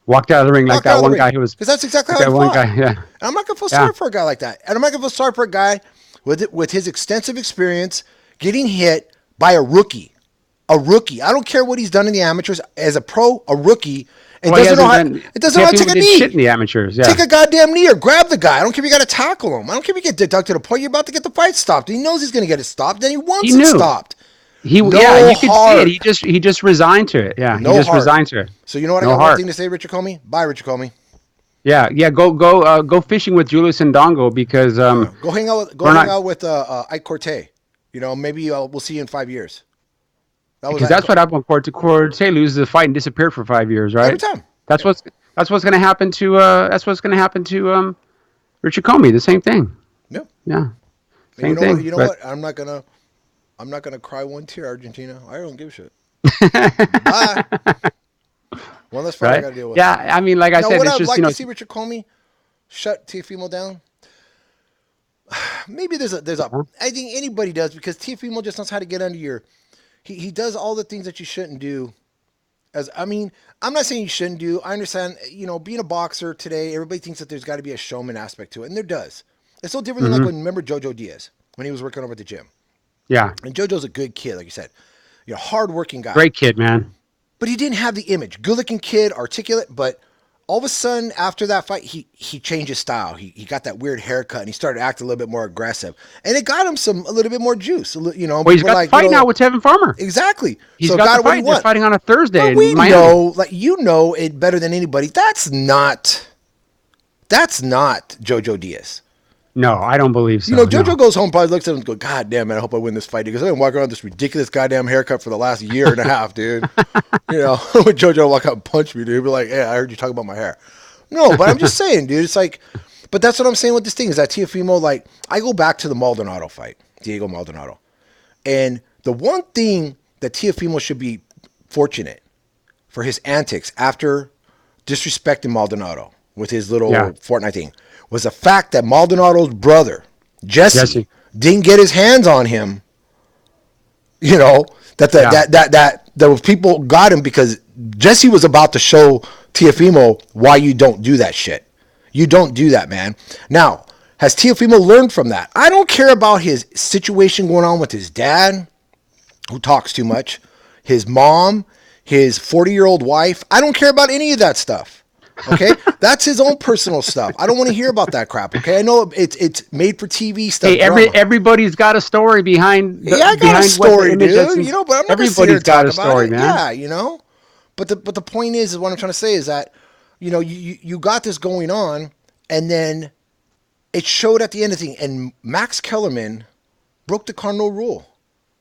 Walked out of the ring like Walked out that of the one ring. guy who was. Because that's exactly Like how that he one fought. guy, yeah. And I'm not going to feel Yeah. sorry for a guy like that. And I'm not going to feel sorry for a guy with his extensive experience getting hit by a rookie. A rookie. I don't care what he's done in the amateurs. As a pro, a rookie. It doesn't know how to take a knee. Shit in the amateurs. Yeah. Take a goddamn knee or grab the guy. I don't care if you got to tackle him. I don't care if you get deducted a point. You're about to get the fight stopped. He knows he's going to get it stopped. Then he wants it stopped. Yeah, you could see it. He just resigned to it. Yeah, he just resigned to it. So you know what? I got one thing to say, Richard Comey. Bye, Richard Comey. Yeah. Go fishing with Julius Ndongo because go hang out with Ike Corte. You know, maybe we'll see you in 5 years. Because that's what happened. Corte loses the fight and disappeared for 5 years, right? Every time. That's what's going to happen to Richard Comey. The same thing. Yep. Yeah. Same thing. You know what? I'm not gonna cry one tear, Argentina. I don't give a shit. Bye. One less fight I gotta deal with. Yeah, I mean, like I said, it's just like to see Richard Comey shut Teofimo down. Maybe there's a. I think anybody does because Teofimo just knows how to get under your. He does all the things that you shouldn't do. I'm not saying you shouldn't do. I understand, being a boxer today, everybody thinks that there's got to be a showman aspect to it, and there does. It's so different than like when remember Jojo Diaz when he was working over at the gym. Yeah, and Jojo's a good kid, like you said, hardworking guy, great kid, man. But he didn't have the image. Good-looking kid, articulate, but all of a sudden after that fight, he changed his style. He got that weird haircut and he started acting a little bit more aggressive, and it got him a little bit more juice. Well, he's got the fight now with Tevin Farmer. Exactly. He's got the fight. They're fighting on a Thursday. But we know, it better than anybody. That's not Jojo Diaz. No, I don't believe so. Jojo goes home, probably looks at him and goes, God damn, man, I hope I win this fight. Because I've been walking around with this ridiculous goddamn haircut for the last year and a half, dude. When Jojo walk out and punch me, dude, he'd be like, hey, I heard you talk about my hair. No, but I'm just saying, dude, it's like, but that's what I'm saying with this thing is that Teofimo, I go back to the Maldonado fight, Diego Maldonado. And the one thing that Teofimo should be fortunate for his antics after disrespecting Maldonado with his little Fortnite thing was the fact that Maldonado's brother, Jesse, didn't get his hands on him. That the people got him because Jesse was about to show Teofimo why you don't do that shit. You don't do that, man. Now, has Teofimo learned from that? I don't care about his situation going on with his dad, who talks too much, his mom, his 40-year-old wife. I don't care about any of that stuff. Okay, that's his own personal stuff. I don't want to hear about that crap. Okay, I know it's made for TV stuff. Hey, everybody's got a story behind. I got a story, dude. But I'm not everybody's got a story, man. Yeah, But the point is what I'm trying to say is that, you got this going on, and then it showed at the end of the thing. And Max Kellerman broke the cardinal rule,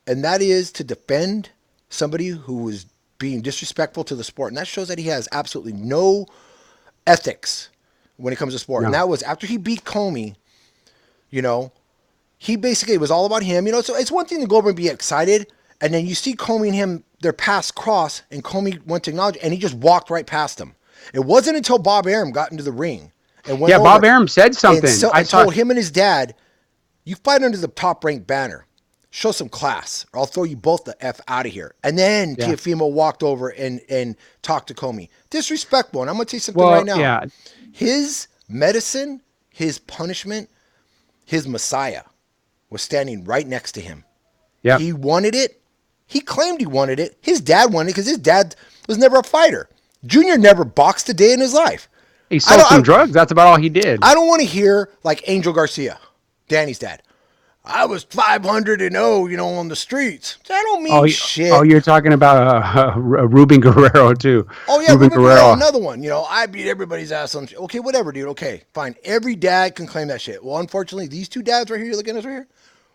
and that is to defend somebody who was being disrespectful to the sport, and that shows that he has absolutely no ethics when it comes to sport. No. And that was after he beat Comey, he basically, it was all about him, so it's one thing to go over and be excited. And then you see Comey and him, their paths cross, and Comey went to acknowledge, and he just walked right past him. It wasn't until Bob Arum got into the ring and went over, Bob Arum said something. I told him and his dad, you fight under the top ranked banner. Show some class, or I'll throw you both the F out of here. And then Teofimo walked over and talked to Comey. Disrespectful. And I'm going to tell you something right now. Yeah. His medicine, his punishment, his Messiah was standing right next to him. Yeah. He wanted it. He claimed he wanted it. His dad wanted it because his dad was never a fighter. Junior never boxed a day in his life. He sold some drugs. That's about all he did. I don't want to hear like Angel Garcia, Danny's dad. I was 500-0, on the streets. That don't mean shit. Oh, you're talking about Ruben Guerrero too. Oh yeah, Ruben Guerrero, another one. I beat everybody's ass on. Okay, whatever, dude. Okay, fine. Every dad can claim that shit. Well, unfortunately, these two dads right here, you're looking at us right here,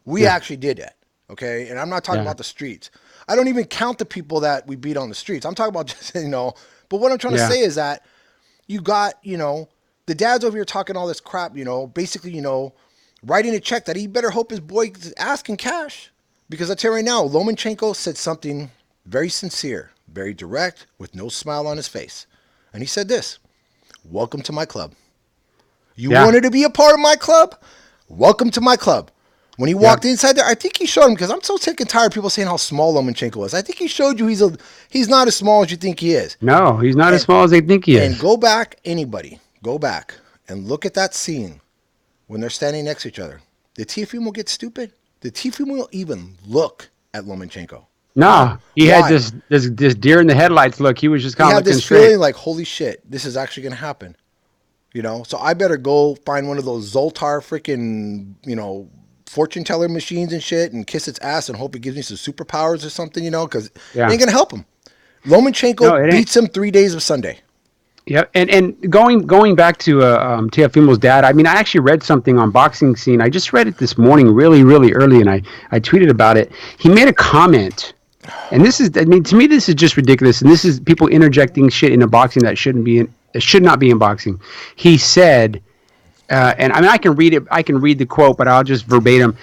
we actually did that. Okay, and I'm not talking about the streets. I don't even count the people that we beat on the streets. I'm talking about just But what I'm trying to say is that you got the dads over here talking all this crap. Basically writing a check that he better hope his boy is asking cash. Because I tell you right now, Lomachenko said something very sincere, very direct, with no smile on his face. And he said this, welcome to my club. You Yeah. wanted to be a part of my club? Welcome to my club. When he walked inside there, I think he showed him, because I'm so sick and tired of people saying how small Lomachenko is. I think he showed you he's not as small as you think he is. No, he's not as And small as they think he and is. go back, anybody, go back and look at that scene when they're standing next to each other. Did Teofimo get stupid? Did Teofimo even look at Lomachenko? No, he had Why? this deer in the headlights look. He was just He kind of had looking this straight. feeling like, holy shit, this is actually going to happen. So I better go find one of those Zoltar freaking, fortune teller machines and shit and kiss its ass and hope it gives me some superpowers or something, because it Yeah. ain't going to help him. No, Lomachenko it ain't. beats him 3 days of Sunday. Yeah, and going back to Teofimo's dad. I mean, I actually read something on Boxing Scene. I just read it this morning, really, really early, and I tweeted about it. He made a comment, and this is, I mean, to me, this is just ridiculous. And this is people interjecting shit into boxing that should not be in boxing. He said, and I mean, I can read it. I can read the quote, but I'll just verbatim.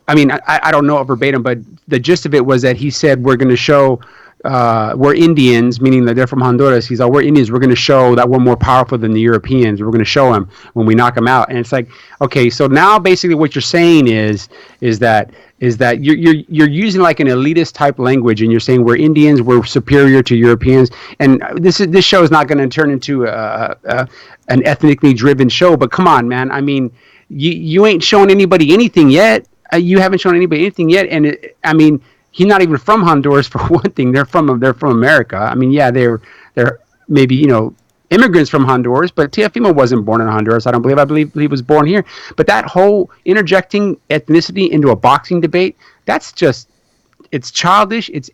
I mean, I don't know it verbatim, but the gist of it was that he said, we're going to show, we're Indians, meaning that they're from Honduras. He's like, we're Indians. We're going to show that we're more powerful than the Europeans. We're going to show them when we knock them out. And it's like, okay, so now basically what you're saying is that you're using like an elitist type language, and you're saying we're Indians, we're superior to Europeans. And this show is not going to turn into an ethnically driven show. But come on, man. I mean, you ain't showing anybody anything yet. You haven't shown anybody anything yet, and I mean, he's not even from Honduras for one thing. They're from America. I mean, yeah, they're maybe immigrants from Honduras, but Teofimo wasn't born in Honduras. I believe he was born here. But that whole interjecting ethnicity into a boxing debate, that's just, it's childish. It's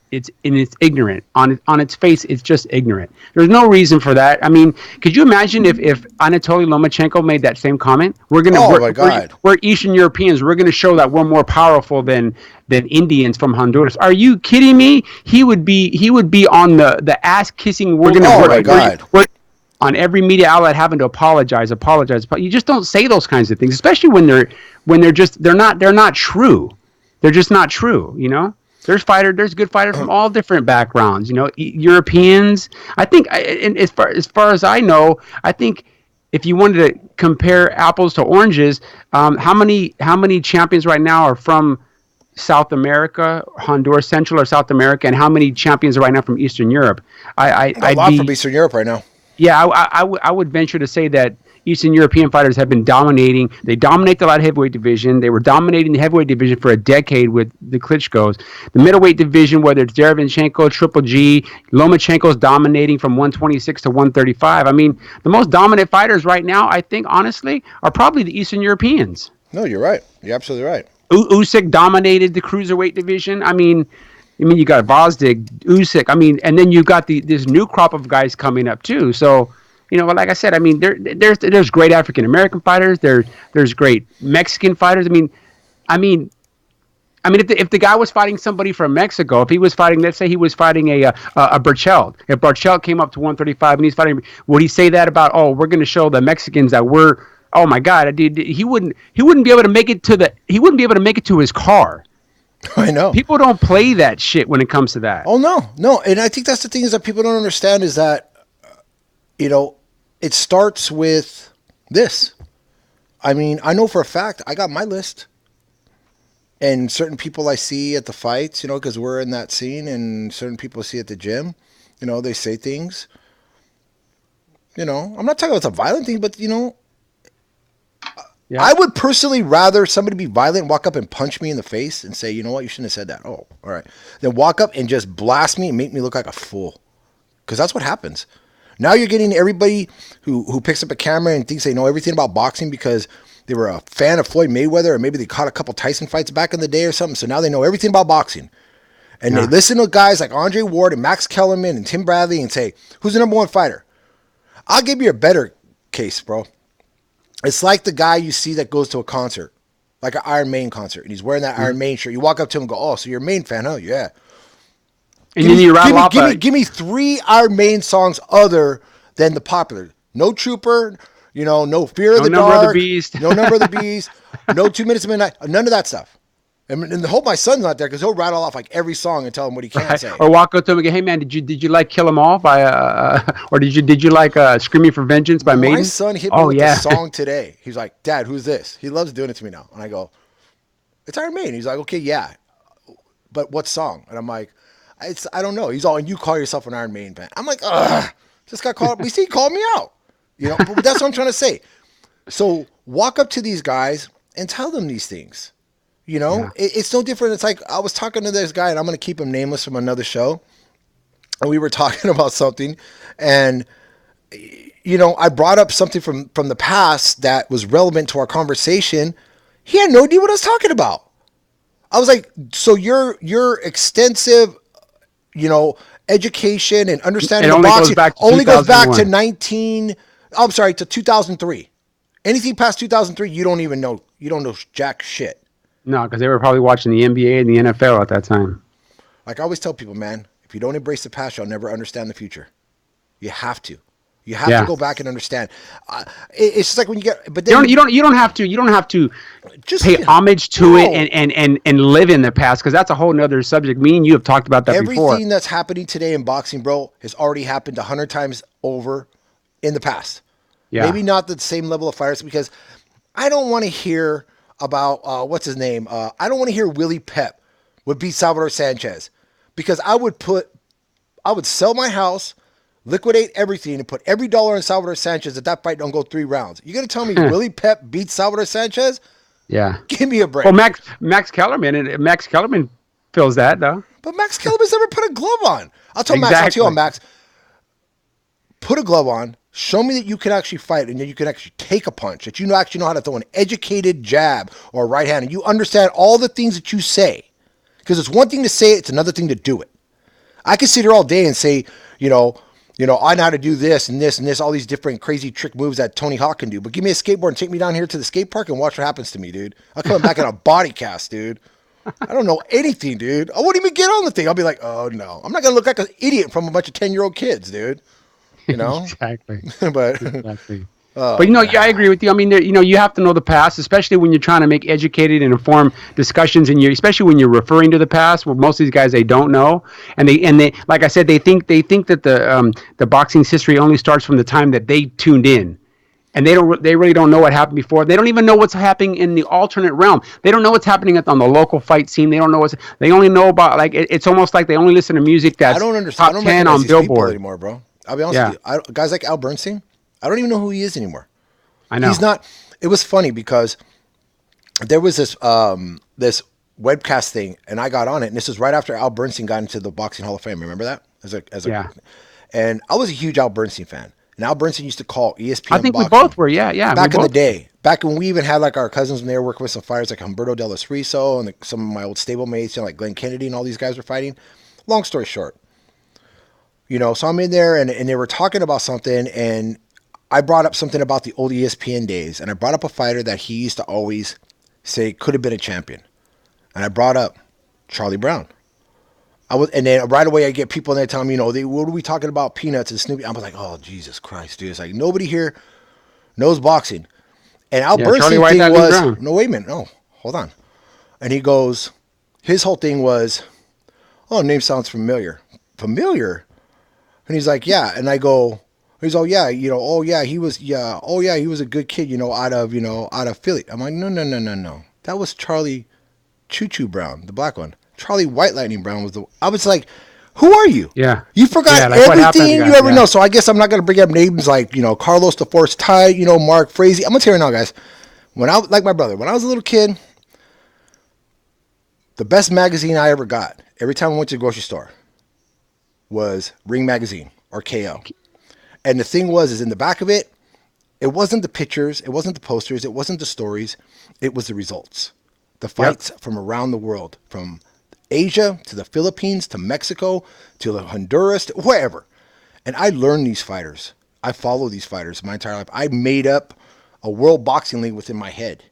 ignorant on its face. It's just ignorant. There's no reason for that. I mean, could you imagine if Anatoly Lomachenko made that same comment? Oh my God. We're Eastern Europeans. We're gonna show that we're more powerful than Indians from Honduras. Are you kidding me? He would be on the ass kissing. Oh my God. We're on every media outlet having to apologize. But you just don't say those kinds of things, especially when they're not true. They're just not true. There's good fighters from all different backgrounds. Europeans. I think, and as far as I know, I think if you wanted to compare apples to oranges, how many champions right now are from South America, Honduras, Central or South America, and how many champions are right now from Eastern Europe? A lot from Eastern Europe right now. Yeah, I would venture to say that Eastern European fighters have been dominating. They dominate the light heavyweight division. They were dominating the heavyweight division for a decade with the Klitschko's. The middleweight division, whether it's Derevyanchenko, Triple G, Lomachenko's dominating from 126 to 135. I mean, the most dominant fighters right now, I think, honestly, are probably the Eastern Europeans. No, you're right. You're absolutely right. Usyk dominated the cruiserweight division. I mean, you got Vosdig, Usyk. I mean, and then you got this new crop of guys coming up too. So, like I said, I mean, there's great African American fighters. There's great Mexican fighters. I mean, if the guy was fighting somebody from Mexico, if he was fighting, let's say he was fighting a Berchelt. If Berchelt came up to 135 and he's fighting, would he say that about, oh, we're going to show the Mexicans that we're, oh my God, he wouldn't be able to make it to his car. I know. People don't play that shit when it comes to that. Oh no, and I think that's the thing is that people don't understand is that, it starts with this. I mean, I know for a fact I got my list, and certain people I see at the fights, because we're in that scene, and certain people I see at the gym, they say things. I'm not talking about it's a violent thing, but Yeah. I would personally rather somebody be violent, walk up and punch me in the face and say, you know what, you shouldn't have said that. Oh, all right. Then walk up and just blast me and make me look like a fool. Because that's what happens. Now you're getting everybody who picks up a camera and thinks they know everything about boxing because they were a fan of Floyd Mayweather, or maybe they caught a couple Tyson fights back in the day or something. So now they know everything about boxing. And they listen to guys like Andre Ward and Max Kellerman and Tim Bradley and say, who's the number one fighter? I'll give you a better case, bro. It's like the guy you see that goes to a concert, like an Iron Maiden concert, and he's wearing that Iron Maiden shirt. You walk up to him and go, oh, so you're a Maiden fan, huh? Yeah. And then you rattle off give me 3 Iron Maiden songs other than the popular. No Trooper, no Fear of the Dark. Number of the Beast. No Number of the Beast. No 2 Minutes to Midnight. None of that stuff. And hope my son's not there because he'll rattle off like every song and tell him what he can't Right? say. Or walk up to him and go, "Hey man, did you like Kill 'Em All by or did you like Screaming for Vengeance by My Maiden?" son hit me Oh with the yeah, song today. He's like, "Dad, who's this?" He loves doing it to me now. And I go, "It's Iron Maiden." He's like, "Okay, yeah, but what song?" And I'm like, I don't know." He's all, "And you call yourself an Iron Maiden fan?" I'm like, ugh, just got called. He called me out. But that's what I'm trying to say. So walk up to these guys and tell them these things. yeah, It's no different. It's like I was talking to this guy, and I'm going to keep him nameless from another show. And we were talking about something, and I brought up something from the past that was relevant to our conversation. He had no idea what I was talking about. I was like, "So your extensive, education and it understanding of only goes boxing back to only goes back to 2001. 19. I'm sorry, to 2003. Anything past 2003, you don't even know. You don't know jack shit." No, because they were probably watching the NBA and the NFL at that time. Like I always tell people, man, if you don't embrace the past, you'll never understand the future. You have to. You have to Yeah. go back and understand. It's just like when you get, but You don't then you don't you don't have to you don't have to just pay homage to it no. and live in the past because that's a whole nother subject. Me and you have talked about that before. Everything that's happening today in boxing, bro, has already happened 100 times over in the past. Yeah. Maybe not the same level of fires because I don't want to hear about what's his name. I don't want to hear Willie Pep would beat Salvador Sanchez because I would sell my house, liquidate everything, and put every dollar in Salvador Sanchez if that fight don't go 3 rounds. You gonna tell me Willie Pep beats Salvador Sanchez? Yeah. Give me a Well, break. Max Kellerman feels that though. But Max Kellerman's never put a glove on. I'll tell you what, Exactly. Max, put a glove on. Show me that you can actually fight and that you can actually take a punch, that you actually know how to throw an educated jab or a right hand, and you understand all the things that you say. Because it's one thing to say it, it's another thing to do it. I can sit here all day and say, I know how to do this and this and this, all these different crazy trick moves that Tony Hawk can do. But give me a skateboard and take me down here to the skate park and watch what happens to me, dude. I'm coming back in a body cast, dude. I don't know anything, dude. I won't even get on the thing. I'll be like, oh no. I'm not going to look like an idiot from a bunch of 10-year-old kids, dude. You know? Exactly. But, Exactly. oh, But man. yeah, I agree with you. I mean, you have to know the past, especially when you're trying to make educated and informed discussions, and especially when you're referring to the past. Well, most of these guys they don't know, and they like I said, they think that the boxing's history only starts from the time that they tuned in, and they really don't know what happened before. They don't even know what's happening in the alternate realm. They don't know what's happening on the local fight scene. They don't know what's. They only know about like it's almost like they only listen to music I that's don't understand. I top don't 10 recognize on these people Billboard. anymore, bro. I'll be honest Yeah, with you. Guys like Al Bernstein, I don't even know who he is anymore. I He's know. not. It was funny because there was this webcast thing, and I got on it, and this is right after Al Bernstein got into the Boxing Hall of Fame. Remember that? Yeah. And I was a huge Al Bernstein fan, and Al Bernstein used to call I ESPN think we Boxing both were. Yeah, yeah, we back in the both. day. Back when we even had like our cousins when they were working with some fighters like Humberto De Los Riso and some of my old stablemates, like Glenn Kennedy and all these guys were fighting. Long story short, so I'm in there and they were talking about something, and I brought up something about the old ESPN days, and I brought up a fighter that he used to always say could have been a champion, and I brought up Charlie Brown. And then right away I get people in there telling me, what are we talking about, Peanuts and Snoopy? I was like, oh Jesus Christ, dude! It's like nobody here knows boxing. And Al Yeah, Charlie Bernstein White, thing Lightning was, Brown. no, wait a minute, no, hold on. And he goes, his whole thing was, oh, name sounds familiar, familiar. And he's like, yeah. And I go, he's all, yeah, oh yeah, he was, yeah, oh yeah, he was a good kid, out of Philly. I'm like, no, no, no, no, no. That was Charlie Choo Choo Brown, the black one. Charlie White Lightning Brown was I was like, who are you? Yeah. You Yeah, forgot like what happened to everything you guys. ever Yeah. know. So I guess I'm not going to bring up names like, Carlos the Force Tide, Mark Frazee. I'm going to tell you right now, guys. Like my brother, when I was a little kid, the best magazine I ever got, every time I went to the grocery store, was Ring Magazine or KO. And the thing is in the back of it, it wasn't the pictures, it wasn't the posters, it wasn't the stories, it was the results. The Yep. fights from around the world, from Asia to the Philippines to Mexico to Honduras to wherever. And I learned these fighters. I follow these fighters my entire life. I made up a world boxing league within my head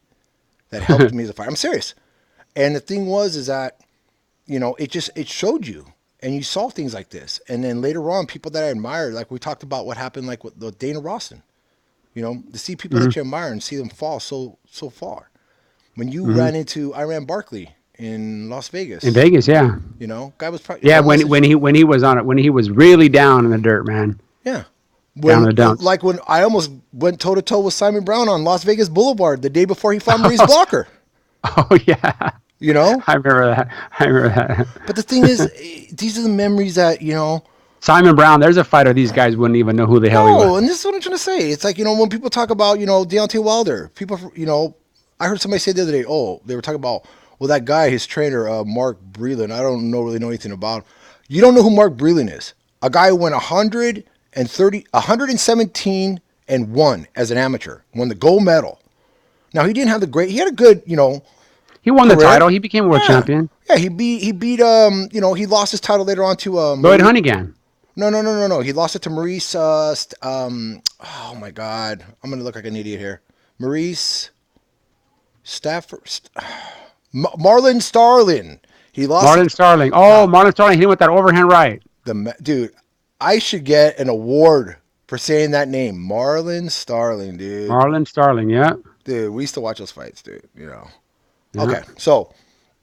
that helped me as a fighter. I'm serious. And the thing is that, it showed you and you saw things like this. And then later on, people that I admired, like we talked about what happened like with Dana Rawson, to see people Hmm. that you admire and see them fall so far. When you Hmm. ran into Iran Barkley in Las In Vegas. Vegas, yeah. You know, guy was probably Yeah, that must have, when he was on it, when he was really down in the dirt, man. yeah. Down in When the dumps. like when I almost went toe to toe with Simon Brown on Las Vegas Boulevard the day before he fought Maurice Blocker. Oh yeah. You know, I remember that. I remember that. but the thing is, these are the memories that Simon Brown, there's a fighter these guys wouldn't even know who the hell he was. No, and this is what I'm trying to say. It's like, when people talk about, Deontay Wilder, I heard somebody say the other day, oh, they were talking about, well, that guy, his trainer, Mark Breland, I don't really know anything about him. You don't know who Mark Breland is. A guy who went 117 and won as an amateur, won the gold medal. Now, he didn't have he had a good, He won the career. title. He became world Yeah. champion. Yeah, he beat, he lost his title later on to, Lloyd Hunnigan. No. He lost it to Maurice. Oh my God, I'm gonna look like an idiot here. Maurice Stafford, Marlon Starlin. He lost Marlon Starling. Oh, Marlon Starling hit him with that overhand right. dude. I should get an award for saying that name, Marlon Starling, dude. Marlon Starling, yeah. Dude, we used to watch those fights, dude. Yeah. Okay, so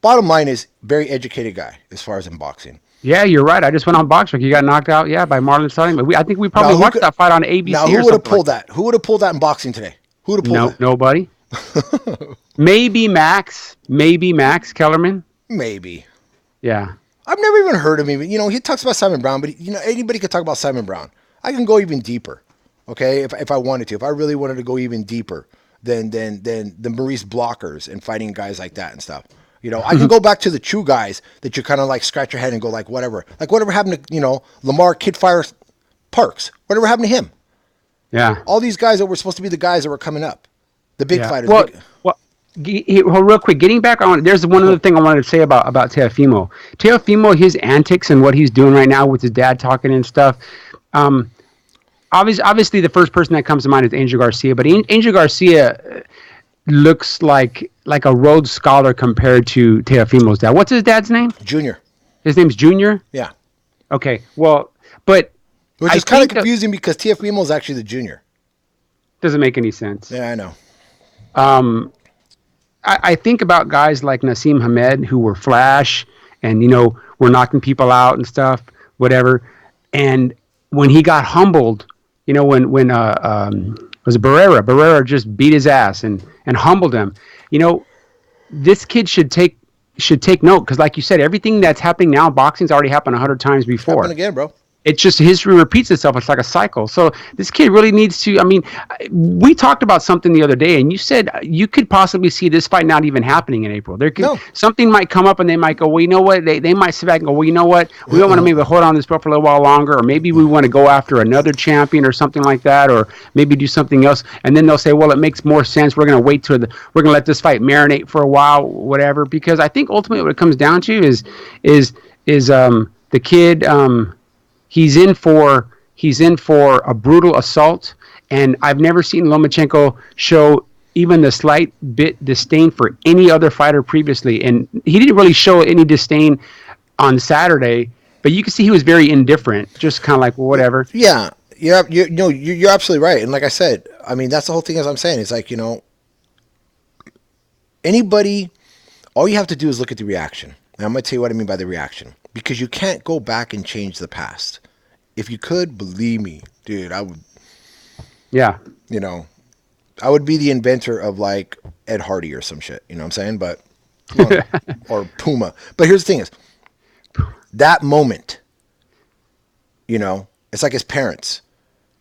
bottom line is very educated guy as far as in boxing. Yeah, you're right. I just went on Boxer. He got knocked out, yeah, by Marlon Starling. But I think we probably Now, watched that fight on ABC. Now, who would have pulled that? Who would have pulled that in boxing today? Who would have pulled that? Nobody. Maybe Max Kellerman. Maybe. Yeah. I've never even heard of him. He talks about Simon Brown, but anybody could talk about Simon Brown. I can go even deeper, okay? If I wanted to, if I really wanted to go even deeper than the Maurice Blockers and fighting guys like that and stuff. I can go back to the true guys that you kind of like scratch your head and go like whatever happened to Lamar Kidfire Parks. Whatever happened to him? Yeah. All these guys that were supposed to be the guys that were coming up, the big fighters. Real quick, getting back on, there's one other thing I wanted to say about Teofimo. Teofimo, his antics and what he's doing right now with his dad talking and stuff. Obviously, the first person that comes to mind is Angel Garcia, but Angel Garcia looks like a Rhodes Scholar compared to Teofimo's dad. What's his dad's name? Junior. His name's Junior? Yeah. Okay, well, but... Which is kind of confusing because Teofimo is actually the junior. Doesn't make any sense. Yeah, I know. I think about guys like Nassim Hamed who were flash and, were knocking people out and stuff, whatever. And when he got humbled, when was it Barrera? Barrera just beat his ass and humbled him. This kid should take note because, like you said, everything that's happening now in boxing's already happened 100 times before. Happened again, bro. It's just history repeats itself. It's like a cycle. So this kid really needs to. I mean, we talked about something the other day, and you said you could possibly see this fight not even happening in April. Something might come up, and they might go, well, you know what? They might sit back and go, well, you know what? We don't want to maybe hold on to this belt for a little while longer, or maybe we want to go after another champion or something like that, or maybe do something else. And then they'll say, well, it makes more sense. We're going to wait we're going to let this fight marinate for a while, whatever. Because I think ultimately what it comes down to is the kid. He's in for a brutal assault, and I've never seen Lomachenko show even the slight bit disdain for any other fighter previously, and he didn't really show any disdain on Saturday. But you can see he was very indifferent, just kind of like, well, whatever. Yeah, you're absolutely right, and like I said, I mean that's the whole thing. As I'm saying, it's like anybody, all you have to do is look at the reaction. And I'm going to tell you what I mean by the reaction. Because you can't go back and change the past. If you could, believe me, dude, I would. Yeah. I would be the inventor of like Ed Hardy or some shit. You know what I'm saying? But or Puma. But here's the thing: is that moment. It's like as parents,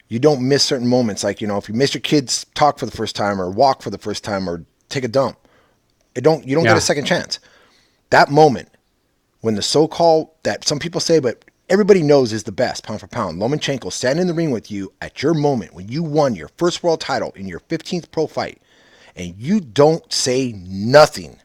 you don't miss certain moments. Like if you miss your kids talk for the first time, or walk for the first time, or take a dump, you don't get a second chance. That moment. When the so-called, that some people say, but everybody knows is the best, pound for pound, Lomachenko standing in the ring with you at your moment when you won your first world title in your 15th pro fight, and you don't say nothing.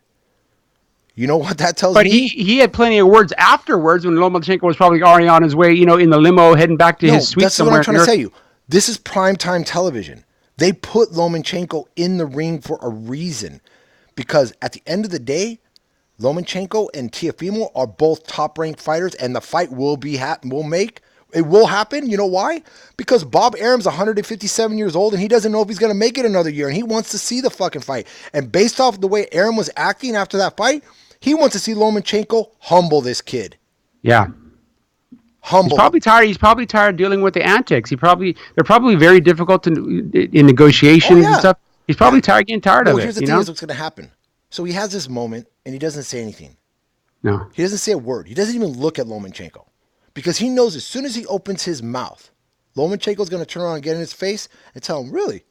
You know what that tells me? But he had plenty of words afterwards when Lomachenko was probably already on his way, in the limo heading back to his suite somewhere. That's what I'm trying to tell you. This is primetime television. They put Lomachenko in the ring for a reason, because at the end of the day, Lomachenko and Teofimo are both top-ranked fighters, and the fight will happen. You know why? Because Bob Arum's 157 years old, and he doesn't know if he's going to make it another year, and he wants to see the fucking fight. And based off the way Arum was acting after that fight, He wants to see Lomachenko humble this kid. Yeah. Humble. He's probably tired dealing with the antics. They're probably very difficult in negotiations and stuff. He's probably getting tired of it. Here's the thing: is what's going to happen. So he has this moment, and he doesn't say anything. No, he doesn't say a word. He doesn't even look at Lomachenko because he knows as soon as he opens his mouth, Lomachenko's going to turn around and get in his face and tell him, "Really?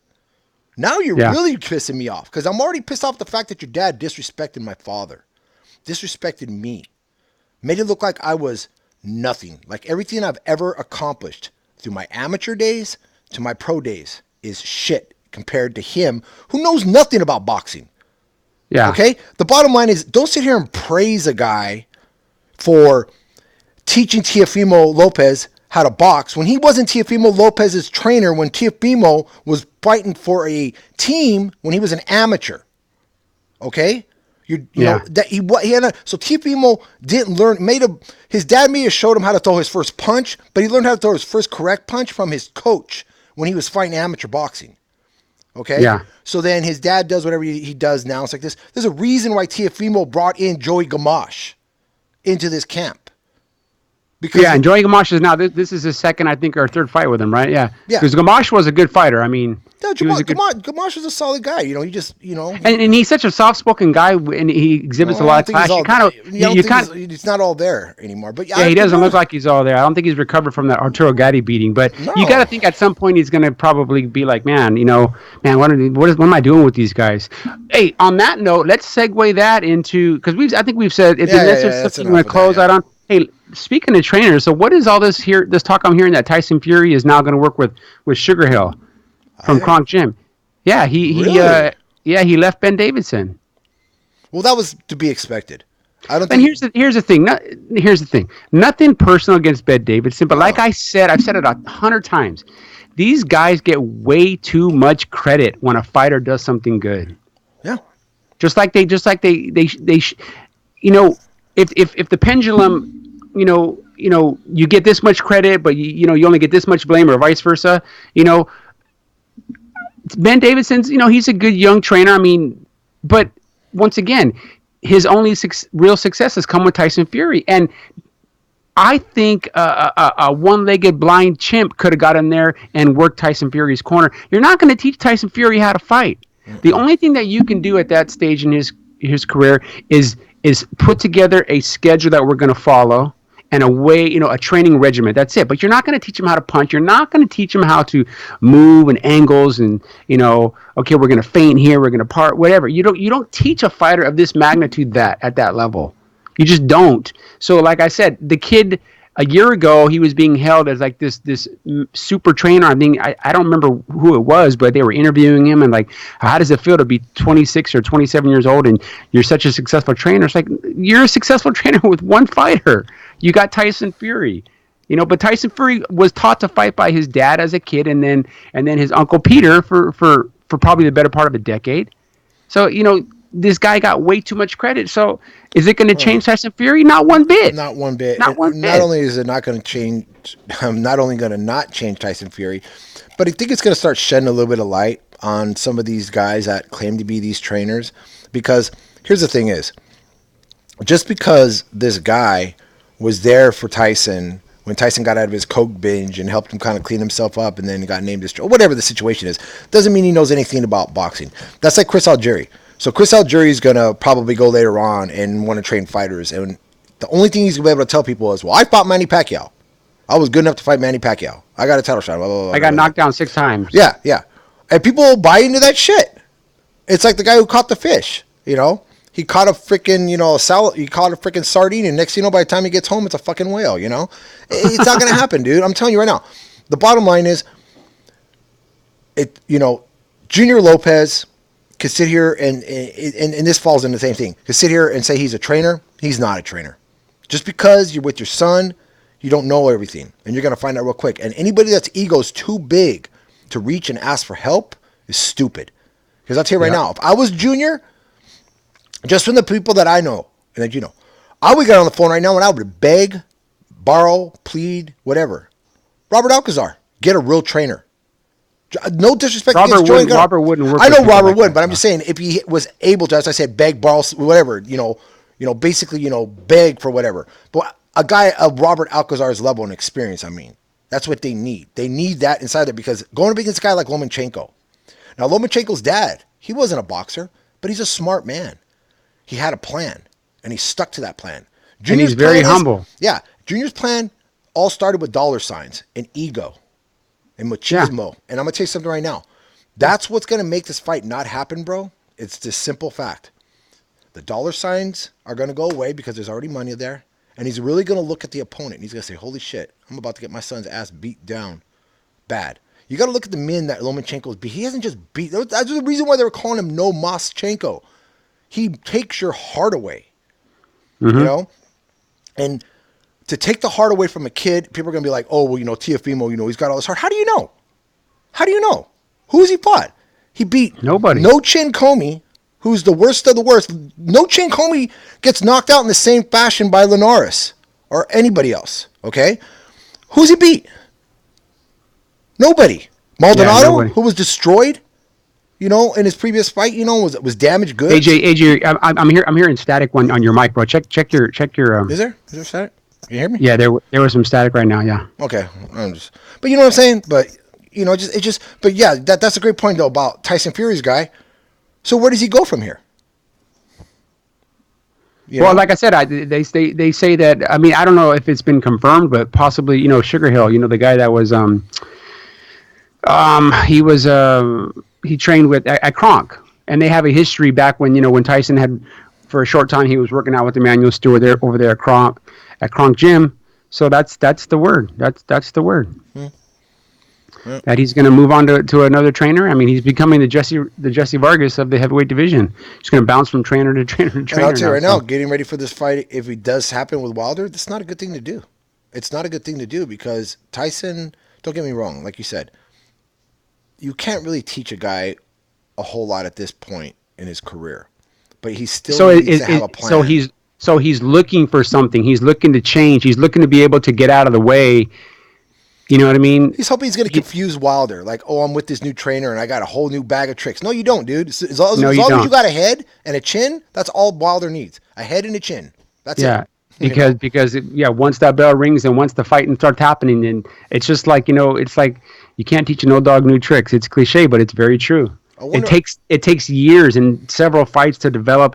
Now you're really pissing me off because I'm already pissed off the fact that your dad disrespected my father, disrespected me, made it look like I was." Nothing. Like everything I've ever accomplished through my amateur days to my pro days is shit compared to him who knows nothing about boxing. Yeah. Okay? The bottom line is don't sit here and praise a guy for teaching Teofimo Lopez how to box when he wasn't Teofimo Lopez's trainer when Teofimo was fighting for a team when he was an amateur. Okay? You know that he had so Teofimo didn't learn. His dad may have showed him how to throw his first punch, but he learned how to throw his first correct punch from his coach when he was fighting amateur boxing. Okay. Yeah. So then his dad does whatever he does now. It's like this. There's a reason why Teofimo brought in Joey Gamache into this camp. Because and Joey Gamache is now this is his second, I think, or third fight with him, right? Yeah. Yeah. Because Gamache was a good fighter. I mean, Gamache was a solid guy. You know, he just and he's such a soft-spoken guy, and he exhibits a lot of class. He's not all there anymore. But he doesn't look like he's all there. I don't think he's recovered from that Arturo Gatti beating. But you got to think at some point he's going to probably be like, man, what am I doing with these guys? Hey, on that note, let's segue that into because I think we've said that's something we're going to close out on. Hey, speaking of trainers, so what is all this talk I'm hearing that Tyson Fury is now going to work with Sugar Hill from Kronk Gym? Yeah, he left Ben Davidson. Well, that was to be expected. And here's the thing. Nothing personal against Ben Davidson, but like I said, I've said it 100 times. These guys get way too much credit when a fighter does something good. Yeah. Just like they if the pendulum, you get this much credit, but you only get this much blame, or vice versa. Ben Davidson's, he's a good young trainer. I mean, but once again, his only real success has come with Tyson Fury, and I think a one-legged blind chimp could have got in there and worked Tyson Fury's corner. You're not going to teach Tyson Fury how to fight. The only thing that you can do at that stage in his career is put together a schedule that we're going to follow and a training regimen. That's it. But you're not going to teach him how to punch. You're not going to teach him how to move and angles and, okay, we're going to feint here, we're going to part, whatever. You don't teach a fighter of this magnitude at that level. You just don't. So like I said, the kid a year ago, he was being held as like this super trainer. I don't remember who it was, but they were interviewing him and like, how does it feel to be 26 or 27 years old and you're such a successful trainer? It's like, you're a successful trainer with one fighter. You got Tyson Fury, but Tyson Fury was taught to fight by his dad as a kid and then his uncle Peter for probably the better part of a decade. So, this guy got way too much credit. So is it going to change Tyson Fury? Not one bit. Not one bit. Not only is it not going to change, I'm not only going to not change Tyson Fury, but I think it's going to start shedding a little bit of light on some of these guys that claim to be these trainers. Because here's the thing is, just because this guy was there for Tyson when Tyson got out of his coke binge and helped him kind of clean himself up and then got named as, or whatever the situation is, doesn't mean he knows anything about boxing. That's like Chris Algieri. So Chris Algieri is going to probably go later on and want to train fighters. And the only thing he's going to be able to tell people is, well, I fought Manny Pacquiao. I was good enough to fight Manny Pacquiao. I got a title shot. Blah, blah, blah, I got knocked down 6 times. Yeah. And people buy into that shit. It's like the guy who caught the fish, He caught a freaking, salad. He caught a freaking sardine, and next thing you know, by the time he gets home, it's a fucking whale, It's not going to happen, dude. I'm telling you right now. The bottom line is, Junior Lopez could sit here and this falls into the same thing. Could sit here and say he's a trainer. He's not a trainer. Just because you're with your son, you don't know everything, and you're going to find out real quick. And anybody that's ego's too big to reach and ask for help is stupid. Because I'll tell you right now, if I was Junior, just from the people that I know and that I would get on the phone right now and I would beg, borrow, plead, whatever. Robert Alcazar, get a real trainer. No disrespect against Joey. Robert wouldn't work. I know Robert wouldn't, but I'm just saying if he was able to, as I said, beg, borrow, whatever, basically, beg for whatever. But a guy of Robert Alcazar's level and experience, I mean, that's what they need. They need that inside there because going up against a guy like Lomachenko. Now, Lomachenko's dad, he wasn't a boxer, but he's a smart man. He had a plan, and he stuck to that plan. And he's very humble. Yeah. Junior's plan all started with dollar signs and ego and machismo. And I'm going to tell you something right now. That's what's going to make this fight not happen, bro. It's this simple fact. The dollar signs are going to go away because there's already money there. And he's really going to look at the opponent. And he's going to say, holy shit, I'm about to get my son's ass beat down bad. You got to look at the men that Lomachenko's beat. He hasn't just beat. That's the reason why they were calling him No Moschenko. He takes your heart away. Mm-hmm. And to take the heart away from a kid, people are going to be like, oh, well, Teofimo, he's got all this heart. How do you know? How do you know? Who has he fought? He beat nobody. No Chin Comey, who's the worst of the worst. No Chin Comey gets knocked out in the same fashion by Linares or anybody else. Okay? Who's he beat? Nobody. Maldonado, who was destroyed, in his previous fight, was damaged goods. AJ, I'm hearing static on your mic, bro. Check your. Is there static? Can you hear me? Yeah, there was some static right now. Yeah. Okay, but you know what I'm saying. But but yeah, that's a great point though about Tyson Fury's guy. So where does he go from here? Well, like I said, they say that. I mean, I don't know if it's been confirmed, but possibly, Sugar Hill, the guy that was he trained with at Kronk, and they have a history back when Tyson had, for a short time, he was working out with Emmanuel Stewart over there at Kronk Gym. So that's the word. That's the word. That he's going to move on to another trainer. I mean, he's becoming the Jesse Vargas of the heavyweight division. He's going to bounce from trainer to trainer to trainer. And I'll tell you right now, getting ready for this fight, if it does happen with Wilder, that's not a good thing to do. It's not a good thing to do because Tyson, don't get me wrong, like you said, you can't really teach a guy a whole lot at this point in his career, but he still needs to have a plan. So he's looking for something. He's looking to change. He's looking to be able to get out of the way. You know what I mean? He's hoping he's going to confuse Wilder. Like, oh, I'm with this new trainer and I got a whole new bag of tricks. No, you don't, dude. As long as you got a head and a chin, that's all Wilder needs. A head and a chin. That's it. Because once that bell rings and once the fighting starts happening, and it's just like, it's like you can't teach an old dog new tricks. It's cliche, but it's very true. It takes years and several fights to develop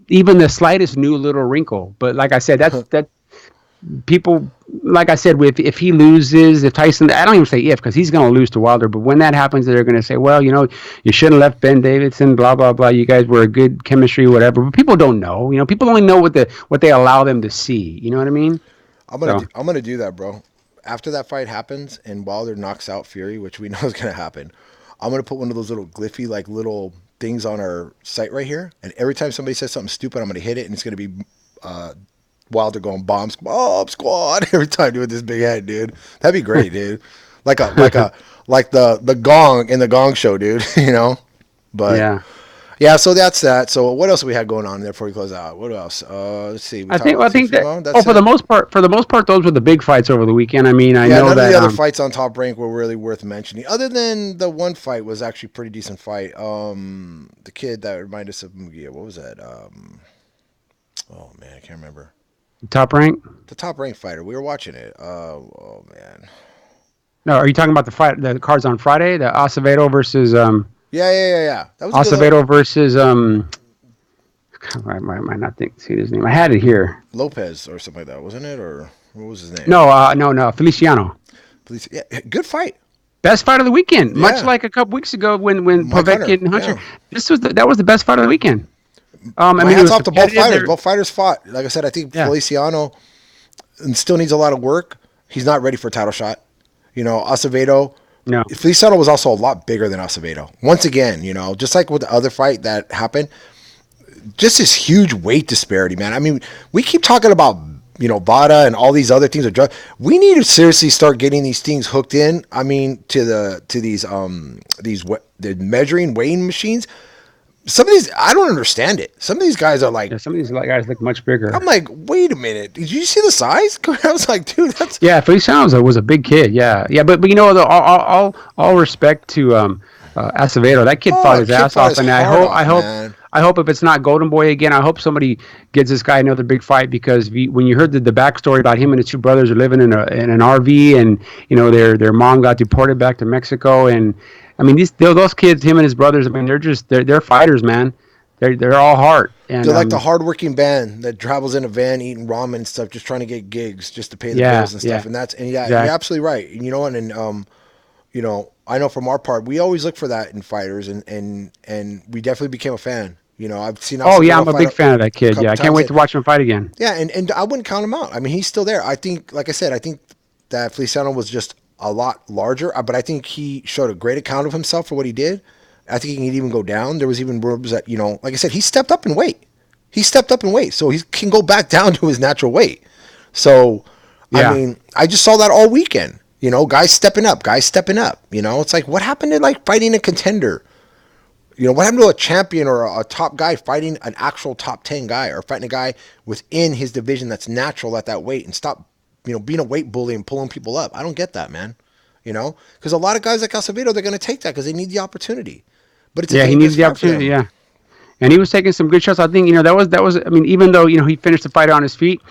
even the slightest new little wrinkle. But like I said, that people, like I said, if he loses, if Tyson, I don't even say if, because he's going to lose to Wilder, but when that happens, they're going to say, well, you shouldn't have left Ben Davidson, blah, blah, blah. You guys were a good chemistry, whatever. But people don't know. People only know what they allow them to see. You know what I mean? I'm gonna do that, bro. After that fight happens and Wilder knocks out Fury, which we know is going to happen, I'm going to put one of those little glyphy, like little things on our site right here. And every time somebody says something stupid, I'm going to hit it, and it's going to be Wilder going bomb squad every time doing this big head, dude. That'd be great, dude. Like the gong in the Gong Show, dude. But yeah. So that's that. So what else we had going on there before we close out? What else? Let's see. I think that. For the most part, those were the big fights over the weekend. I mean, I know none that of the other fights on Top Rank were really worth mentioning. Other than the one fight was actually a pretty decent fight. The kid that reminded us of Mugia. What was that? Oh man, I can't remember. Top Rank? The Top Rank fighter. We were watching it. Oh man. No, are you talking about the cards on Friday? The Acevedo versus Yeah. That was Acevedo versus I might not see his name. I had it here. Lopez or something like that, wasn't it? Or what was his name? No, Feliciano. Yeah, good fight. Best fight of the weekend. Yeah. Much like a couple weeks ago when Povetkin and Hunter. Yeah. That was the best fight of the weekend. Hats off to both fighters. Both fighters fought. Like I said, I think Feliciano still needs a lot of work. He's not ready for a title shot. Acevedo. No. Feliciano was also a lot bigger than Acevedo. Once again, just like with the other fight that happened, just this huge weight disparity, man. I mean, we keep talking about, VADA and all these other things of drugs. We need to seriously start getting these things hooked in. I mean, to these the measuring weighing machines. Some of these, I don't understand it. Some of these guys are like... Yeah, some of these guys look much bigger. I'm like, wait a minute. Did you see the size? I was like, dude, that's... Yeah, Feliciano was a big kid, yeah. Yeah, but all respect to Acevedo. That kid fought his ass off, and I I hope if it's not Golden Boy again, I hope somebody gives this guy another big fight because when you heard the backstory about him and his two brothers are living in an RV and their mom got deported back to Mexico and I mean those kids, him and his brothers, I mean they're fighters, man. They're all heart and They're like the hardworking band that travels in a van eating ramen and stuff, just trying to get gigs, just to pay the yeah, bills and stuff. yeah, And yeah, you're exactly. absolutely right. And I know from our part, we always look for that in fighters, and we definitely became a fan. I've seen Oh yeah, Acevedo I'm a fight big fan of that a kid. Yeah, couple I can't times. wait to watch him fight again. Yeah, and I wouldn't count him out. I mean, he's still there. I think, like I said, I think that Feliciano was just a lot larger, but I think he showed a great account of himself for what he did. I think he can even go down. There was even rumors that, like I said, he stepped up in weight. He stepped up in weight, so he can go back down to his natural weight. So, I Yeah. mean, I just saw that all weekend. Guys stepping up, guys stepping up. It's like, what happened to like fighting a contender? What happened to a champion or a top guy fighting an actual top 10 guy or fighting a guy within his division that's natural at that weight and stop, being a weight bully and pulling people up? I don't get that, man. Because a lot of guys like Acevedo, they're going to take that because they need the opportunity. But it's a Yeah, he dangerous needs the fight for opportunity. them. Yeah, and he was taking some good shots. I think that was. I mean, even though he finished the fight on his feet,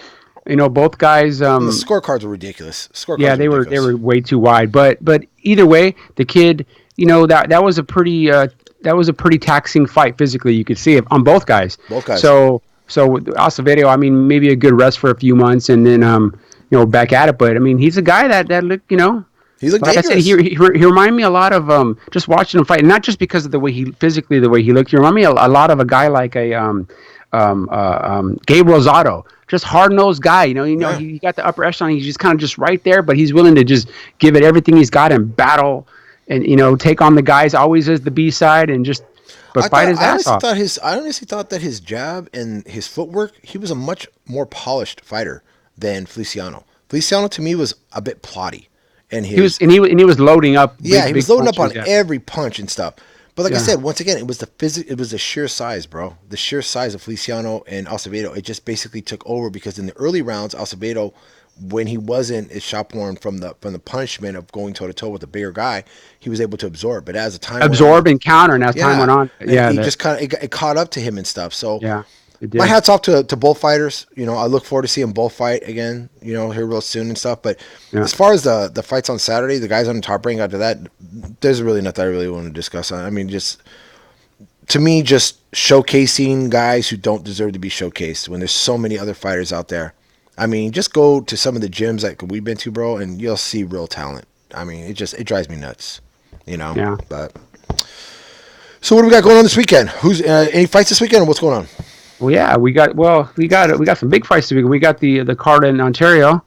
both guys. And the scorecards are ridiculous. Yeah, Scorecards are they ridiculous. were way too wide. But either way, the kid, that was a pretty taxing fight physically. You could see it on both guys. Both guys. So with Acevedo, I mean, maybe a good rest for a few months and then back at it. But I mean, he's a guy that looked He looked like I said, dangerous. he reminded me a lot of just watching him fight, and not just because of the way the way he looked. He reminded me a lot of a guy like a Gabe Rosado, just hard nosed guy. Yeah. He got the upper echelon. He's just kind of just right there, but he's willing to just give it everything he's got and battle, and take on the guys always as the B side and just but fight his ass off. I honestly thought that his jab and his footwork, he was a much more polished fighter than Feliciano. Feliciano to me was a bit plotty, and He was loading up. yeah, he big was loading up on punches, yeah. every punch and stuff. But like I Yeah. said, once again, it was it was the sheer size, bro. The sheer size of Feliciano and Acevedo. It just basically took over because in the early rounds, Acevedo, when he wasn't as shop worn from the punishment of going toe to toe with a bigger guy, he was able to absorb. But as the time went on, Absorb and counter, and as time went on, and yeah, he just kind of it caught up to him and stuff. So yeah, it did. my hat's off to both fighters. I look forward to seeing both fight again, here real soon and stuff. But Yeah. as far as the fights on Saturday, the guys on the top rank after that, there's really nothing I really want to discuss on. I mean, just to me, just showcasing guys who don't deserve to be showcased when there's so many other fighters out there. I mean, just go to some of the gyms that we've been to, bro, and you'll see real talent. I mean, it drives me nuts, Yeah. But so what do we got going on this weekend? Who's any fights this weekend? Or what's going on? Well, yeah, we got some big fights this week. We got the card in Ontario,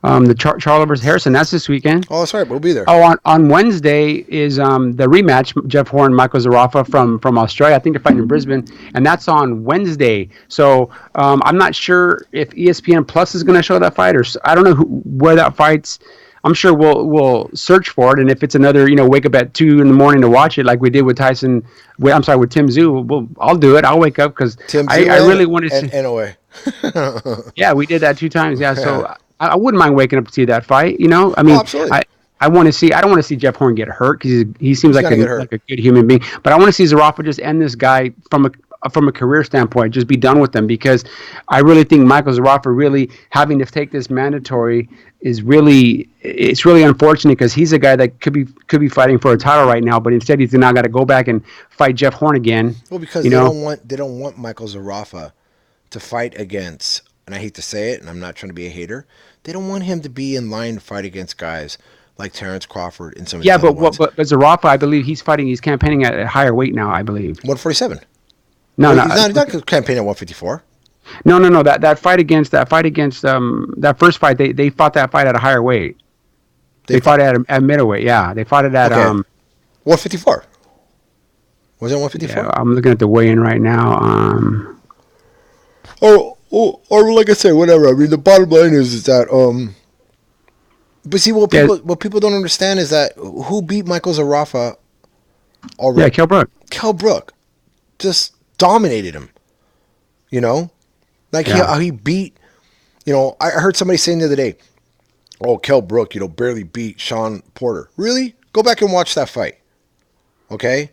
the Charlo versus Harrison. That's this weekend. Oh, that's right. We'll be there. Oh, on Wednesday is the rematch. Jeff Horn, Michael Zarafa from Australia. I think they're fighting in Brisbane, and that's on Wednesday. So I'm not sure if ESPN Plus is going to show that fight, or I don't know where that fight's. I'm sure we'll search for it, and if it's another, wake up at 2 in the morning to watch it, like we did with Tyson. I'm sorry, with Tim Tszyu. Well, I'll do it. I'll wake up because Tim I Zero really want to and see. NOA. Yeah, we did that 2 times. Yeah, so I wouldn't mind waking up to see that fight. I mean, absolutely. I want to see. I don't want to see Jeff Horn get hurt because he seems like gonna get hurt. a good human being. But I want to see Zarafa just end this guy from a career standpoint, just be done with them because I really think Michael Zarafa really having to take this mandatory is really unfortunate because he's a guy that could be fighting for a title right now, but instead he's now got to go back and fight Jeff Horn again. Well, because they don't want Michael Zarafa to fight against, and I hate to say it, and I'm not trying to be a hater, they don't want him to be in line to fight against guys like Terrence Crawford and some of these other ones. But Zarafa, I believe he's campaigning at a higher weight now. I believe 147. no, He's not campaigning at 154. No. That fight against that first fight, they fought that fight at a higher weight. They fought it at middleweight. Yeah, they fought it at Okay. 154. Was it 154? Yeah, I'm looking at the weigh-in right now. Or like I said, whatever. I mean, the bottom line is that But see, what people don't understand is that who beat Michael Zarafa already? Yeah, Kell Brook. Kell Brook just dominated him. Like Yeah. how he beat. I heard somebody saying the other day, "Oh, Kell Brook, barely beat Sean Porter." Really? Go back and watch that fight. Okay,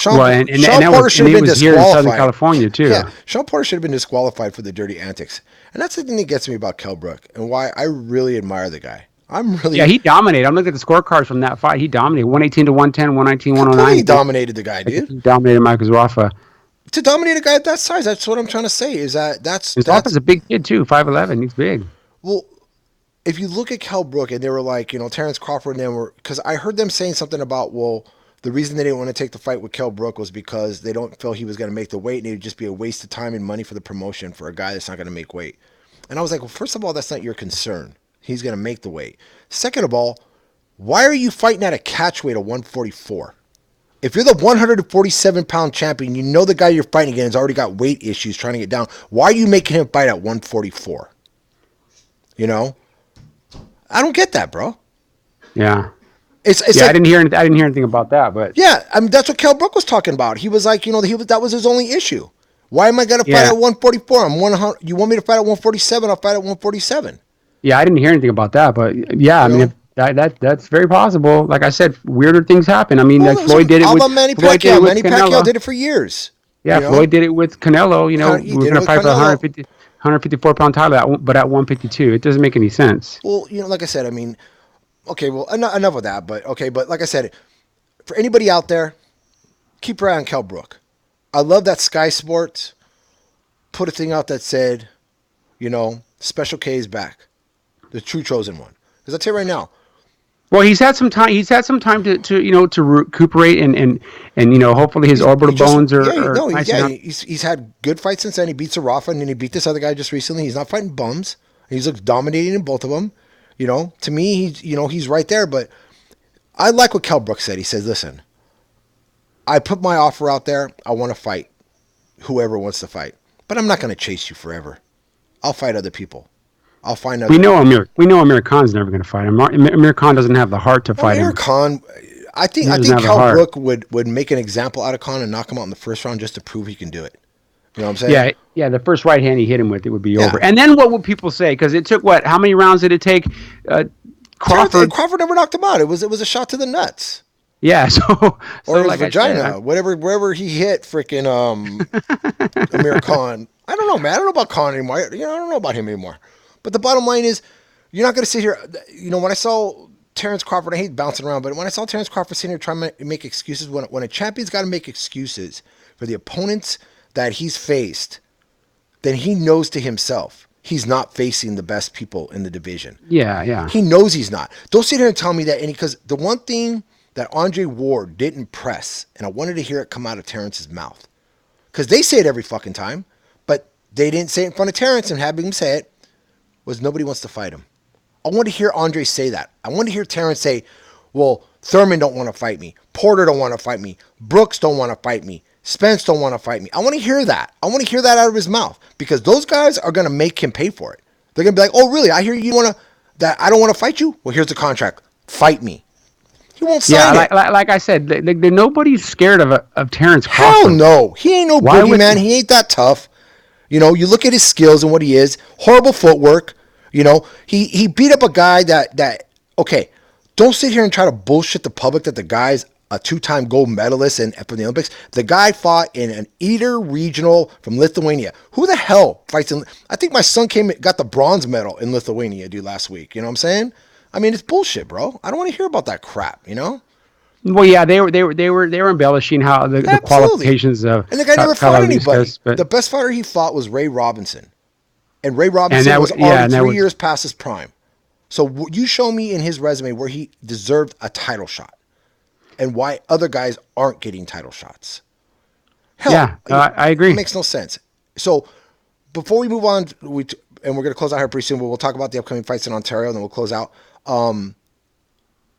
Well, and Sean that Porter was should and have it been was here in Southern disqualified. California too. Yeah, Sean Porter should have been disqualified for the dirty antics, and that's the thing that gets me about Kell Brook and why I really admire the guy. I'm Yeah, really he dominated. I'm looking at the scorecards from that fight. He dominated 118 to 110, 119, completely 109. dominated the guy, I think dude. he dominated Marcus Rafa. To dominate a guy at that size, that's what I'm trying to say. Is His Rafa's that's a big kid too, 5'11". He's big. well. If you look at Kell Brook and they were like, Terrence Crawford and them were, because I heard them saying something about, well, the reason they didn't want to take the fight with Kell Brook was because they don't feel he was going to make the weight and it would just be a waste of time and money for the promotion for a guy that's not going to make weight. And I was like, well, first of all, that's not your concern. He's going to make the weight. Second of all, why are you fighting at a catch weight of 144? If you're the 147-pound champion, you know the guy you're fighting against has already got weight issues trying to get down. Why are you making him fight at 144? I don't get that, bro. Yeah. It's Yeah, like, I didn't hear anything about that, but yeah, I mean that's what Kell Brook was talking about. He was like, that was his only issue. Why am I gonna fight Yeah. at 144? I'm 100. You want me to fight at 147? I'll fight at 147. yeah, I didn't hear anything about that. But yeah, I mean, know? if that's very possible. Like I said, weirder things happen. I mean, like Floyd did it How with about Manny Floyd did it Pacquiao? with Manny Canelo. Pacquiao did it for years. Yeah, Floyd did it with Canelo. He We're did it going to with fight for the Canelo. 154-pound title, but at 152. It doesn't make any sense. Well, like I said, I mean, okay, well, enough of that. But okay, but like I said, for anybody out there, keep your eye on Kell Brook. I love that Sky Sports put a thing out that said, Special K is back, the true chosen one. Because I'll tell you right now, Well, he's had some time. He's had some time to recuperate and hopefully his orbital bones are nice enough. he's had good fights since then. He beats a Rafa and then he beat this other guy just recently. He's not fighting bums. He's looks dominating in both of them. To me, he's right there. But I like what Kell Brook said. He says, "Listen, I put my offer out there. I want to fight whoever wants to fight, but I'm not going to chase you forever. I'll fight other people. I'll find other." We know Amir Khan's never going to fight him. Amir Khan doesn't have the heart to fight Amir him. Khan, I think Kell Brook would make an example out of Khan and knock him out in the first round just to prove he can do it. You know what I'm saying? Yeah. The first right hand he hit him with, it would be over. And then what would people say? Because it took how many rounds did it take? Crawford never knocked him out. It was a shot to the nuts. Yeah. So Or his like vagina, wherever he hit freaking Amir Khan. I don't know, man. I don't know about Khan anymore. I don't know about him anymore. But the bottom line is, you're not going to sit here. When I saw Terrence Crawford, I hate bouncing around, but when I saw Terrence Crawford sitting here trying to make excuses, when a champion's got to make excuses for the opponents that he's faced, then he knows to himself he's not facing the best people in the division. Yeah. He knows he's not. Don't sit here and tell me that. Because the one thing that Andre Ward didn't press, and I wanted to hear it come out of Terrence's mouth, because they say it every fucking time, but they didn't say it in front of Terrence and have him say it, was nobody wants to fight him. I want to hear Andre say that. I want to hear Terrence say, well, Thurman don't want to fight me. Porter don't want to fight me. Brooks don't want to fight me. Spence don't want to fight me. I want to hear that. I want to hear that out of his mouth, because those guys are going to make him pay for it. They're going to be like, oh, really? I hear you want to, that I don't want to fight you? Well, here's the contract. Fight me. He won't sign it. Like I said, nobody's scared of Terrence Crawford. Hell no. He ain't no boogeyman. He ain't that tough. You look at his skills and what he is. Horrible footwork. He beat up a guy that okay, don't sit here and try to bullshit the public that the guy's a two-time gold medalist for the Olympics. The guy fought in an Eater regional from Lithuania. Who the hell fights in? I think my son got the bronze medal in Lithuania, dude, last week. You know what I'm saying? I mean, it's bullshit, bro. I don't want to hear about that crap. Well, yeah, they were embellishing how the qualifications of, and the guy never fought anybody. But the best fighter he fought was Ray Robinson, and Ray Robinson was already 3 years past his prime. So you show me in his resume where he deserved a title shot, and why other guys aren't getting title shots. Hell, yeah, I agree. It makes no sense. So before we move on, and we're going to close out here pretty soon, but we'll talk about the upcoming fights in Ontario, and then we'll close out.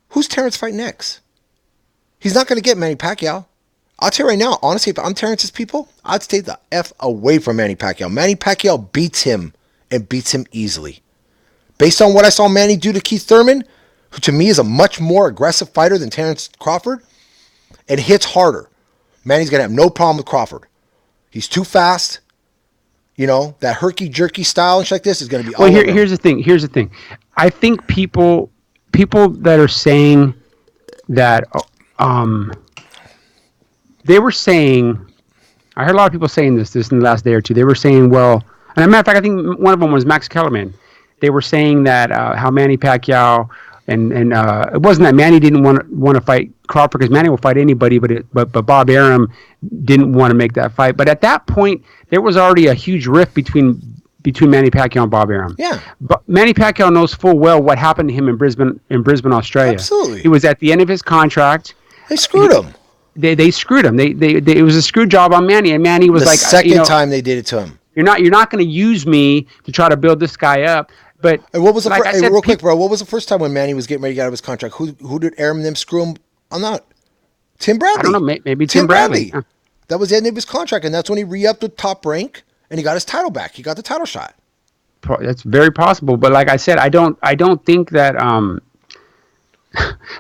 Who's Terrence fighting next? He's not going to get Manny Pacquiao. I'll tell you right now, honestly, if I'm Terrence's people, I'd stay the F away from Manny Pacquiao. Manny Pacquiao beats him, and beats him easily. Based on what I saw Manny do to Keith Thurman, who to me is a much more aggressive fighter than Terrence Crawford, and hits harder. Manny's going to have no problem with Crawford. He's too fast. That herky-jerky style and shit like this is going to be all over. Here's the thing. I think people that are saying that they were saying, I heard a lot of people saying this in the last day or two. They were saying, well, and as a matter of fact, I think one of them was Max Kellerman. They were saying that how Manny Pacquiao and it wasn't that Manny didn't want to fight Crawford because Manny will fight anybody, but Bob Arum didn't want to make that fight. But at that point, there was already a huge rift between Manny Pacquiao and Bob Arum. Yeah. But Manny Pacquiao knows full well what happened to him in Brisbane, Australia. Absolutely. He was at the end of his contract. They screwed him. They screwed him. They it was a screw job on Manny, and Manny was The like, second time they did it to him. You're not going to use me to try to build this guy up. But And what was the like I said, real quick, bro? What was the first time when Manny was getting ready to get out of his contract? Who did Arum and them screw him on that? Tim Bradley. I don't know. Maybe Tim Bradley. That was the end of his contract, and that's when he re-upped with Top Rank, and he got his title back. He got the title shot. That's very possible. But like I said, I don't think that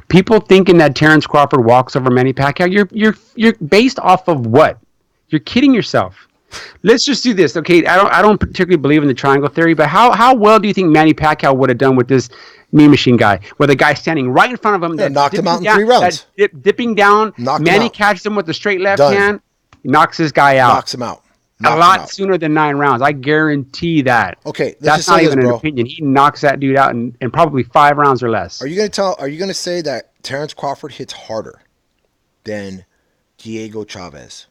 people thinking that Terrence Crawford walks over Manny Pacquiao. You're based off of what? You're kidding yourself. Let's just do this, okay? I don't particularly believe in the triangle theory, but how well do you think Manny Pacquiao would have done with this Mean Machine guy, with a guy standing right in front of him, that knocked him out in 3 rounds, dipping down? Manny catches him with the straight left hand, knocks this guy out, knocks him out, a lot sooner than 9 rounds. I guarantee that. Okay, that's not even an opinion. He knocks that dude out in probably 5 rounds or less. Are you gonna say that Terrence Crawford hits harder than Diego Chavez?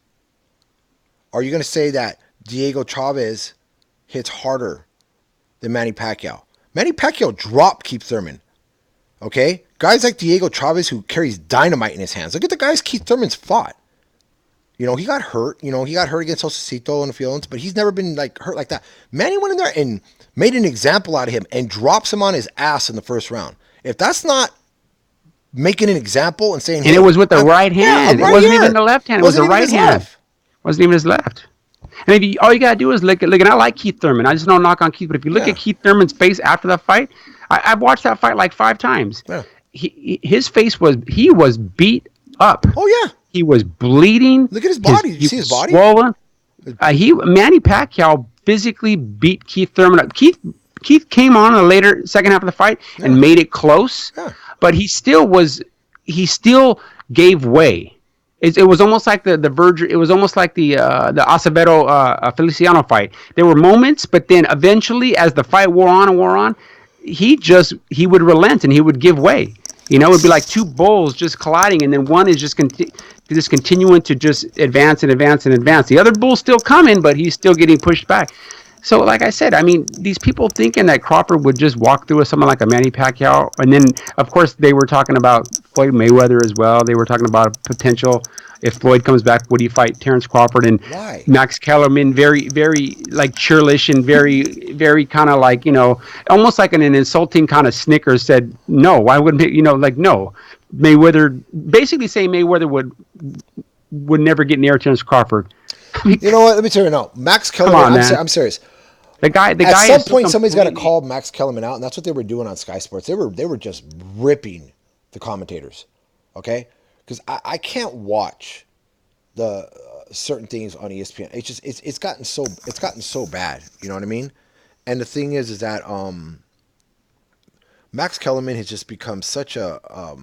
Are you going to say that Diego Chavez hits harder than Manny Pacquiao? Manny Pacquiao dropped Keith Thurman. Okay? Guys like Diego Chavez who carries dynamite in his hands. Look at the guys Keith Thurman's fought. You know, he got hurt. You know, he got hurt against Josecito and a few others, but he's never been like hurt like that. Manny went in there and made an example out of him and drops him on his ass in the first round. If that's not making an example and saying... And it was with the right hand. Yeah, it wasn't even the left hand. It was the right hand. Wasn't even his left. And if all you gotta do is look, and I like Keith Thurman. I just don't knock on Keith, but if you look at Keith Thurman's face after that fight, I've watched that fight like 5 times. Yeah. His face was beat up. Oh yeah, he was bleeding. Look at his body. You see his body? Swollen. Manny Pacquiao physically beat Keith Thurman up. Keith came on in the later second half of the fight and made it close, but he still gave way. It was almost like the Virgil. It was almost like the Acevedo Feliciano fight. There were moments, but then eventually, as the fight wore on, he would relent and he would give way. You know, it'd be like 2 bulls just colliding, and then one is just continuing to just advance and advance and advance. The other bull's still coming, but he's still getting pushed back. So, like I said, I mean, these people thinking that Crawford would just walk through with someone like a Manny Pacquiao, and then, of course, they were talking about Floyd Mayweather as well. They were talking about a potential, if Floyd comes back, would he fight Terrence Crawford? And Max Kellerman, very, very, like, churlish and very, very kind of like, you know, almost like an insulting kind of snicker said, no, why wouldn't it, you know, like, no. Mayweather, basically saying Mayweather would never get near Terrence Crawford. I mean, you know what? Let me tell you now. Max Kellerman, I'm serious. The guy. At some point, somebody's got to call Max Kellerman out, and that's what they were doing on Sky Sports. They were just ripping the commentators, okay? Because I can't watch the certain things on ESPN. It's just it's gotten so bad. You know what I mean? And the thing is that Max Kellerman has just become such a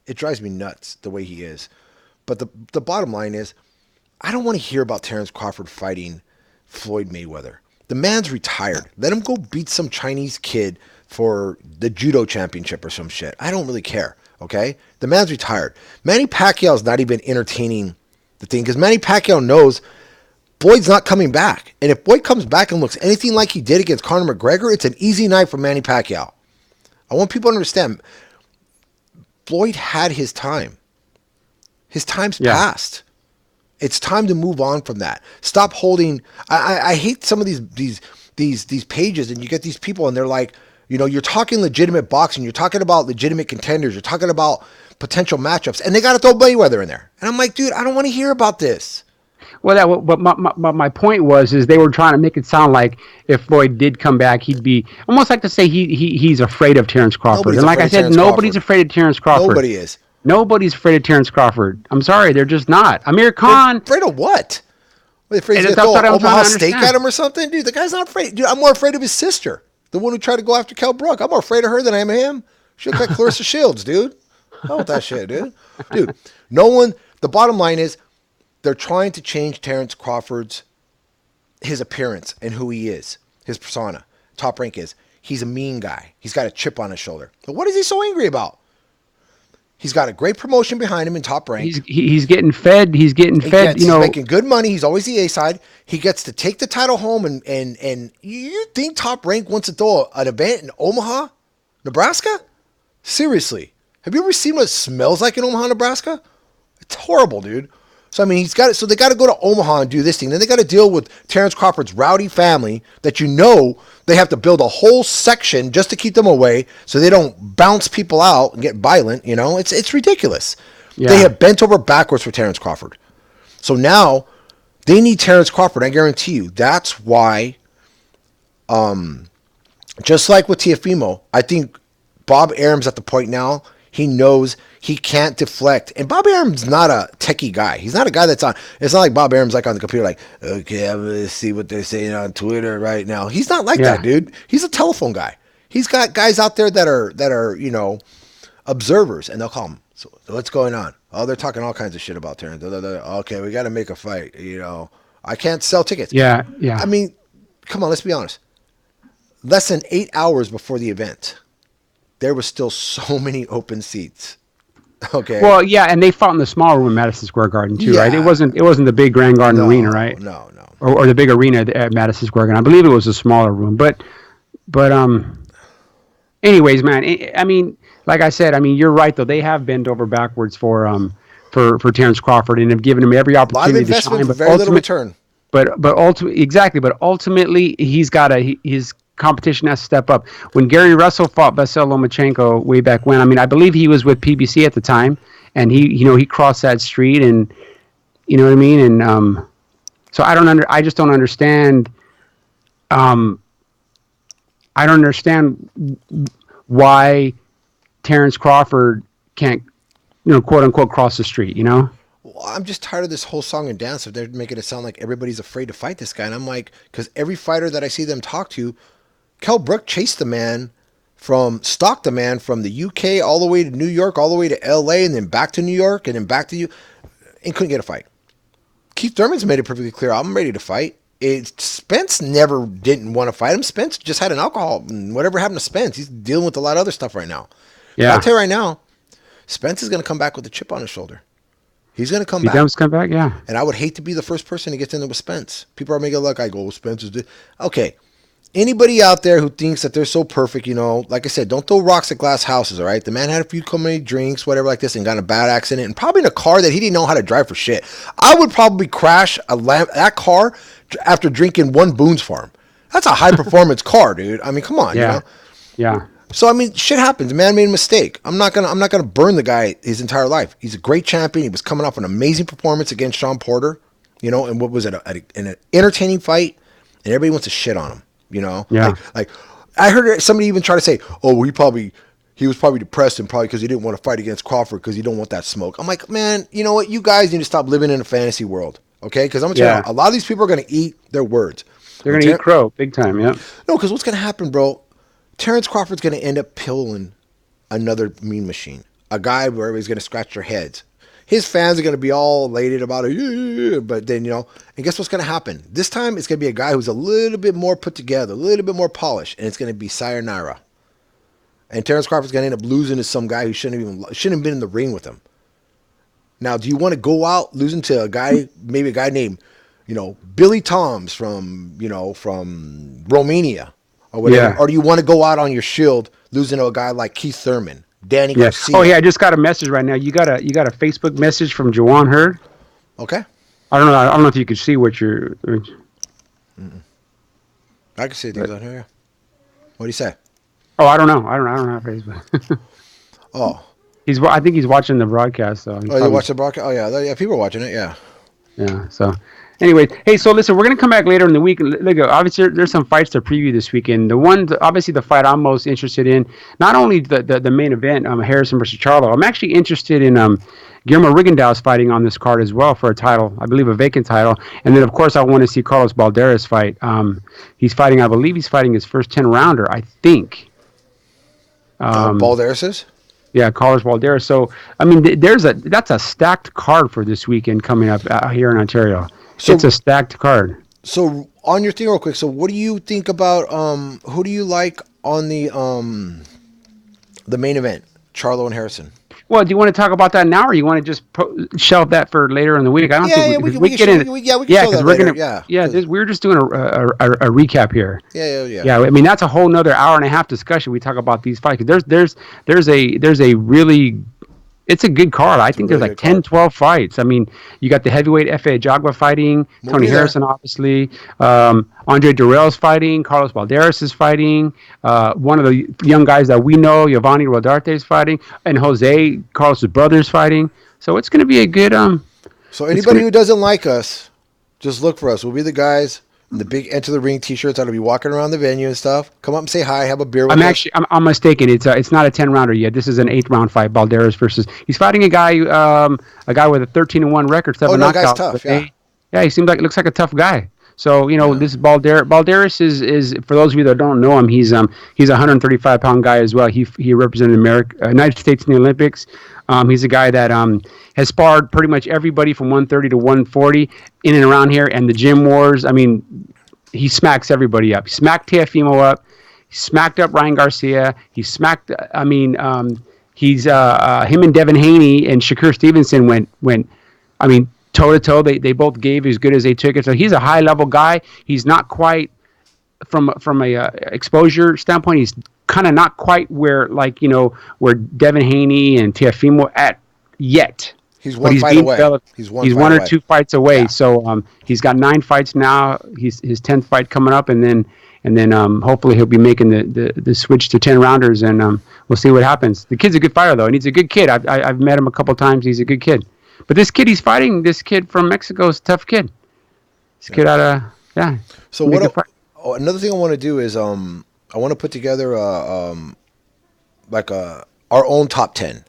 it drives me nuts the way he is. But the bottom line is, I don't want to hear about Terrence Crawford fighting Floyd Mayweather. The man's retired. Let him go beat some Chinese kid for the judo championship or some shit. I don't really care, okay? The man's retired. Manny Pacquiao's not even entertaining the thing because Manny Pacquiao knows Floyd's not coming back. And if Floyd comes back and looks anything like he did against Conor McGregor, it's an easy night for Manny Pacquiao. I want people to understand, Floyd had his time. His time's passed. It's time to move on from that. Stop holding. I hate some of these pages, and you get these people, and they're like, you know, you're talking legitimate boxing, you're talking about legitimate contenders, you're talking about potential matchups, and they got to throw Mayweather in there. And I'm like, dude, I don't want to hear about this. Well, but my point was they were trying to make it sound like if Floyd did come back, he'd be almost like to say he's afraid of Terrence Crawford. And like I said, nobody's afraid of Terrence Crawford. Nobody is. Nobody's afraid of Terrence Crawford. I'm sorry, they're just not. Amir Khan. Afraid of what? They're afraid to throw Omaha steak at him or something? Dude, the guy's not afraid. Dude, I'm more afraid of his sister, the one who tried to go after Kell Brook. I'm more afraid of her than I am of him. She looks like Clarissa Shields, dude. Hell with that shit, dude. Dude, no one. the bottom line is they're trying to change Terrence Crawford's his appearance and who he is, his persona. Top Rank is he's a mean guy. He's got a chip on his shoulder. But what is he so angry about? He's got a great promotion behind him in Top Rank. He's getting fed. He's getting fed. He's making good money. He's always the A side. He gets to take the title home, and you think Top Rank wants to throw an event in Omaha, Nebraska? Seriously, have you ever seen what it smells like in Omaha, Nebraska? It's horrible, dude. So I mean, so they got to go to Omaha and do this thing. Then they got to deal with Terrence Crawford's rowdy family that they have to build a whole section just to keep them away so they don't bounce people out and get violent. It's ridiculous. Yeah. They have bent over backwards for Terrence Crawford. So now they need Terrence Crawford. I guarantee you. That's why, just like with Teofimo, I think Bob Arum's at the point now. He knows he can't deflect. And Bob Arum's not a techie guy. He's not a guy that's on. It's not like Bob Arum's like on the computer like, okay, I'm going to see what they're saying on Twitter right now. He's not like that, dude. He's a telephone guy. He's got guys out there that are observers, and they'll call him. So what's going on? Oh, they're talking all kinds of shit about Terrence. Okay, we got to make a fight. I can't sell tickets. Yeah. I mean, come on, let's be honest. Less than 8 hours before the event, there was still so many open seats. Okay. Well, yeah, and they fought in the small room at Madison Square Garden too, right? It wasn't the big Grand Garden Arena, right? No. Or the big arena at Madison Square Garden. I believe it was a smaller room, but anyways, man. I mean, like I said, you're right though. They have bent over backwards for Terrence Crawford and have given him every opportunity to shine, but very little return. But ultimately, he's got his competition has to step up. When Gary Russell fought Vasyl Lomachenko way back when, I believe he was with PBC at the time, and he crossed that street, and you know what I mean. And so I just don't understand. I don't understand why Terrence Crawford can't, quote unquote, cross the street. Well, I'm just tired of this whole song and dance. If they're making it sound like everybody's afraid to fight this guy, and I'm like, because every fighter that I see them talk to. Kell Brook stalked the man from the UK all the way to New York, all the way to LA, and then back to New York, and then back to and couldn't get a fight. Keith Thurman's made it perfectly clear, I'm ready to fight. Spence never didn't want to fight him. Spence just had an alcohol, and whatever happened to Spence, he's dealing with a lot of other stuff right now. Yeah. But I'll tell you right now, Spence is going to come back with a chip on his shoulder. He's going to come back. He does come back, yeah. And I would hate to be the first person to get into with Spence. People are making it look like, Spence is... Okay. Anybody out there who thinks that they're so perfect, like I said, don't throw rocks at glass houses, all right? The man had a few too many drinks, whatever like this, and got in a bad accident, and probably in a car that he didn't know how to drive for shit. I would probably crash that car after drinking one Boone's Farm. That's a high-performance car, dude. Come on, Yeah. Yeah. So, shit happens. The man made a mistake. I'm not gonna burn the guy his entire life. He's a great champion. He was coming off an amazing performance against Sean Porter, and what was it, an entertaining fight, and everybody wants to shit on him. Yeah. Like I heard somebody even try to say, he was probably depressed and probably because he didn't want to fight against Crawford because he don't want that smoke. I'm like, man, you know what? You guys need to stop living in a fantasy world, okay? Because I'm going to tell you, a lot of these people are going to eat their words. They're going to eat crow big time, yeah. No, because what's going to happen, bro? Terrence Crawford's going to end up pilling another mean machine, a guy where everybody's going to scratch their heads. His fans are going to be all elated about it, but then, and guess what's going to happen? This time, it's going to be a guy who's a little bit more put together, a little bit more polished, and it's going to be sayonara. And Terrence Crawford's going to end up losing to some guy who shouldn't have been in the ring with him. Now, do you want to go out losing to a guy, maybe a guy named, Billy Toms from Romania or whatever? Yeah. Or do you want to go out on your shield losing to a guy like Keith Thurman? Danny Garcia. Oh yeah, I just got a message right now. You got a Facebook message from Jawan Hurd. Okay. I don't know if you could see what you're. I can see things on here. What do you say? Oh, I don't know. I don't have Facebook. Oh. I think he's watching the broadcast though. You watch the broadcast? Oh yeah, people are watching it. Yeah. Yeah. So. Anyway, hey, so listen, we're going to come back later in the week. Look, obviously, there's some fights to preview this weekend. The fight I'm most interested in, not only the main event, Harrison versus Charlo, I'm actually interested in Guillermo Rigondeaux fighting on this card as well for a title, I believe a vacant title. And then, of course, I want to see Carlos Balderas fight. I believe he's fighting his first 10-rounder, I think. Balderas is? Yeah, Carlos Valderra. So I mean, that's a stacked card for this weekend coming up here in Ontario. It's a So stacked card. so on your thing real quick. So what do you think about who do you like on the main event? Charlo and Harrison. Well, do you want to talk about that now, or you want to just shelve that for later in the week? I don't think Yeah, we yeah, because we we can get show in. we can Yeah, show because that we're later. gonna. Yeah, Yeah, 'cause- we're just doing a recap here. yeah, yeah, yeah. Yeah, I mean that's a whole nother hour and a half discussion. We talk about these fights. There's a really it's a good card. I It's a think there's really like good 10, card. 12 fights. I mean, you got the heavyweight F.A. Jagba fighting, We'll Tony be there. Harrison, obviously. Andre Durrell's fighting, Carlos Balderas is fighting. One of the young guys that we know, Giovanni Rodarte is fighting, and Jose Carlos's brother is fighting. So it's going to be a good. So It's anybody gonna, who doesn't like us, just look for us. We'll be the guys in the big Enter the Ring T-shirts that'll be walking around the venue and stuff. Come up and say hi, have a beer with us. I'm mistaken. It's not a 10 rounder yet. This is an 8 round fight. Balderas versus he's fighting a guy with a 13-1 record, Oh seven no, guy's knockouts. tough. Yeah, Yeah, he seems like looks like a tough guy. So yeah. this Balderas is for those of you that don't know him, he's a 135-pound guy as well. He represented America, United States in the Olympics. He's a guy that has sparred pretty much everybody from 130 to 140 in and around here, and the gym wars. I mean, he smacks everybody up. He smacked Teofimo up. He smacked up Ryan Garcia. He smacked. I mean, he's him and Devin Haney and Shakur Stevenson went. I mean, toe to toe. They both gave as good as they took it. So he's a high level guy. He's not quite from a exposure standpoint. He's kind of not quite where where Devin Haney and Teofimo at yet. He's But one he's fight being away. developed. He's one He's fight one or away. two fights away. Yeah. So he's got 9 fights now. He's his 10th fight coming up, and then hopefully he'll be making the switch to 10 rounders, and we'll see what happens. The kid's a good fighter though, and he's a good kid. I've met him a couple times. He's a good kid. But this kid he's fighting, this kid from Mexico is a tough kid. This kid out of So be a what? good fight. Another thing I want to do is I want to put together our own top 10,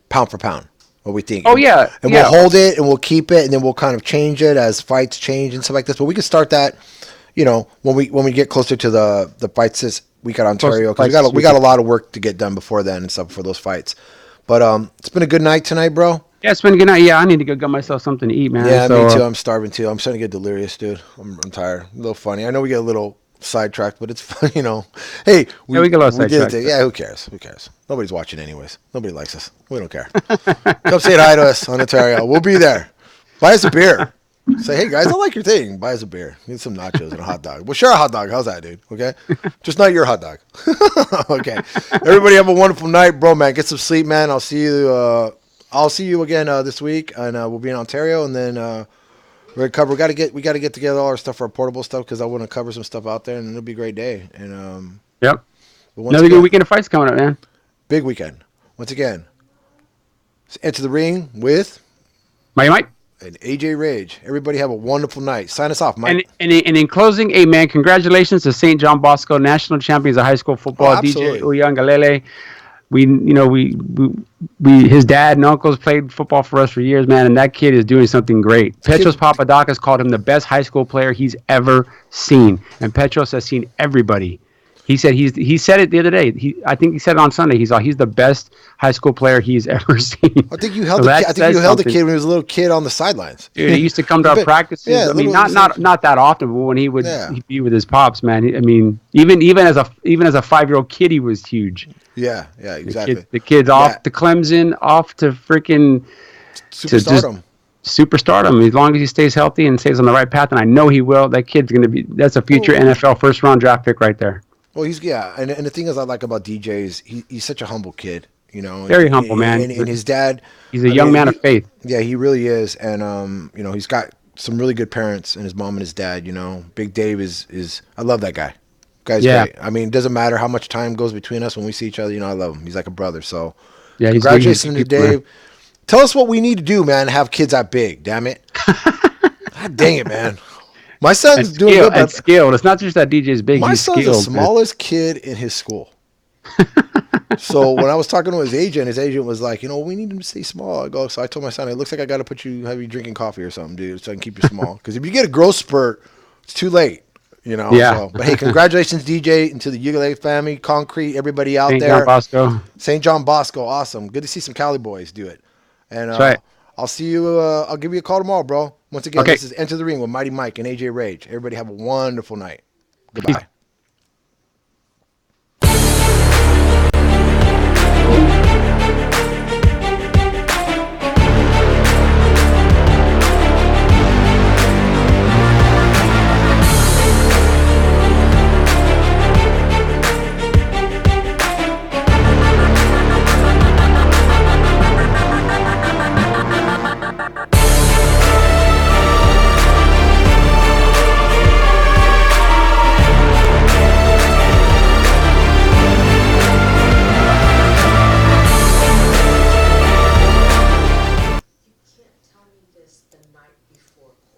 pound for pound. What we think. Oh yeah, And yeah. we'll hold it and we'll keep it and then we'll kind of change it as fights change and stuff like this. But we can start that, when we get closer to the fights this week at Ontario, because we got a lot of work to get done before then and stuff for those fights. But it's been a good night tonight, bro. Yeah, it's been a good night. Yeah, I need to go get myself something to eat, man. Yeah, So, me too. I'm starving too. I'm starting to get delirious, dude. I'm tired. A little funny. I know we get a little sidetracked, but it's fun, Hey, Yeah, we get a little did sidetracked. Yeah, who cares? Who cares? Nobody's watching anyways. Nobody likes us. We don't care. Come say hi to us on Ontario. We'll be there. Buy us a beer. Say, hey guys, I like your thing. Buy us a beer. Need some nachos and a hot dog. We'll share a hot dog. How's that, dude? Okay, just not your hot dog. Okay. Everybody have a wonderful night, bro. Man, get some sleep, man. I'll see you. I'll see you again this week, and we'll be in Ontario, and then we're gonna cover. We got to get together all our stuff, our portable stuff, because I want to cover some stuff out there, and it'll be a great day. And yep. but once Another again, good weekend of fights coming up, man. big weekend. Once again, Enter the Ring with Mike. an AJ Rage. Everybody have a wonderful night. Sign us off, Mike. And in closing, hey man, congratulations to St. John Bosco, national champions of high school football. DJ absolutely. Uyangalele. We his dad and uncles played football for us for years, man, and that kid is doing something great. Petros Papadakis called him the best high school player he's ever seen, and Petros has seen everybody. He said it the other day. I think he said it on Sunday. He's the best high school player he's ever seen. I think you held the kid when he was a little kid on the sidelines. Dude, he used to come to our practices. Yeah, I mean, little- not that often, but when he'd be with his pops, man. I mean, even as a 5-year-old kid, he was huge. Yeah, exactly. The kid's off to Clemson, off to freaking Superstardom. superstardom. As long as he stays healthy and stays on the right path, and I know he will, that kid's gonna be. That's a future NFL first round draft pick right there. Well, and the thing is, I like about DJ is he's such a humble kid, Very humble, man. And his dad, He's a young man of faith. Yeah, he really is, and he's got some really good parents, and his mom and his dad. Big Dave is I love that guy. Guy's great. I mean, it doesn't matter how much time goes between us when we see each other. I love him. He's like a brother. So, Yeah, congratulations to Dave. Tell us what we need to do, man. Have kids that big. Damn it. God dang it, man. My son's doing good. And skilled. It's not just that DJ's big. My He's son's skilled, the smallest kid in his school. So when I was talking to his agent was like, we need him to stay small. So I told my son, it looks like I got to have you drinking coffee or something, dude, so I can keep you small. Because if you get a growth spurt, it's too late. You know, Yeah. so but hey, congratulations, DJ, and to the Ukulele family, Concrete, everybody out St. there. John Bosco. St. John Bosco, awesome. Good to see some Cali boys do it. And That's right. I'll see you. I'll give you a call tomorrow, bro. Once again, Okay. this is Enter the Ring with Mighty Mike and AJ Rage. Everybody have a wonderful night. Peace. Goodbye.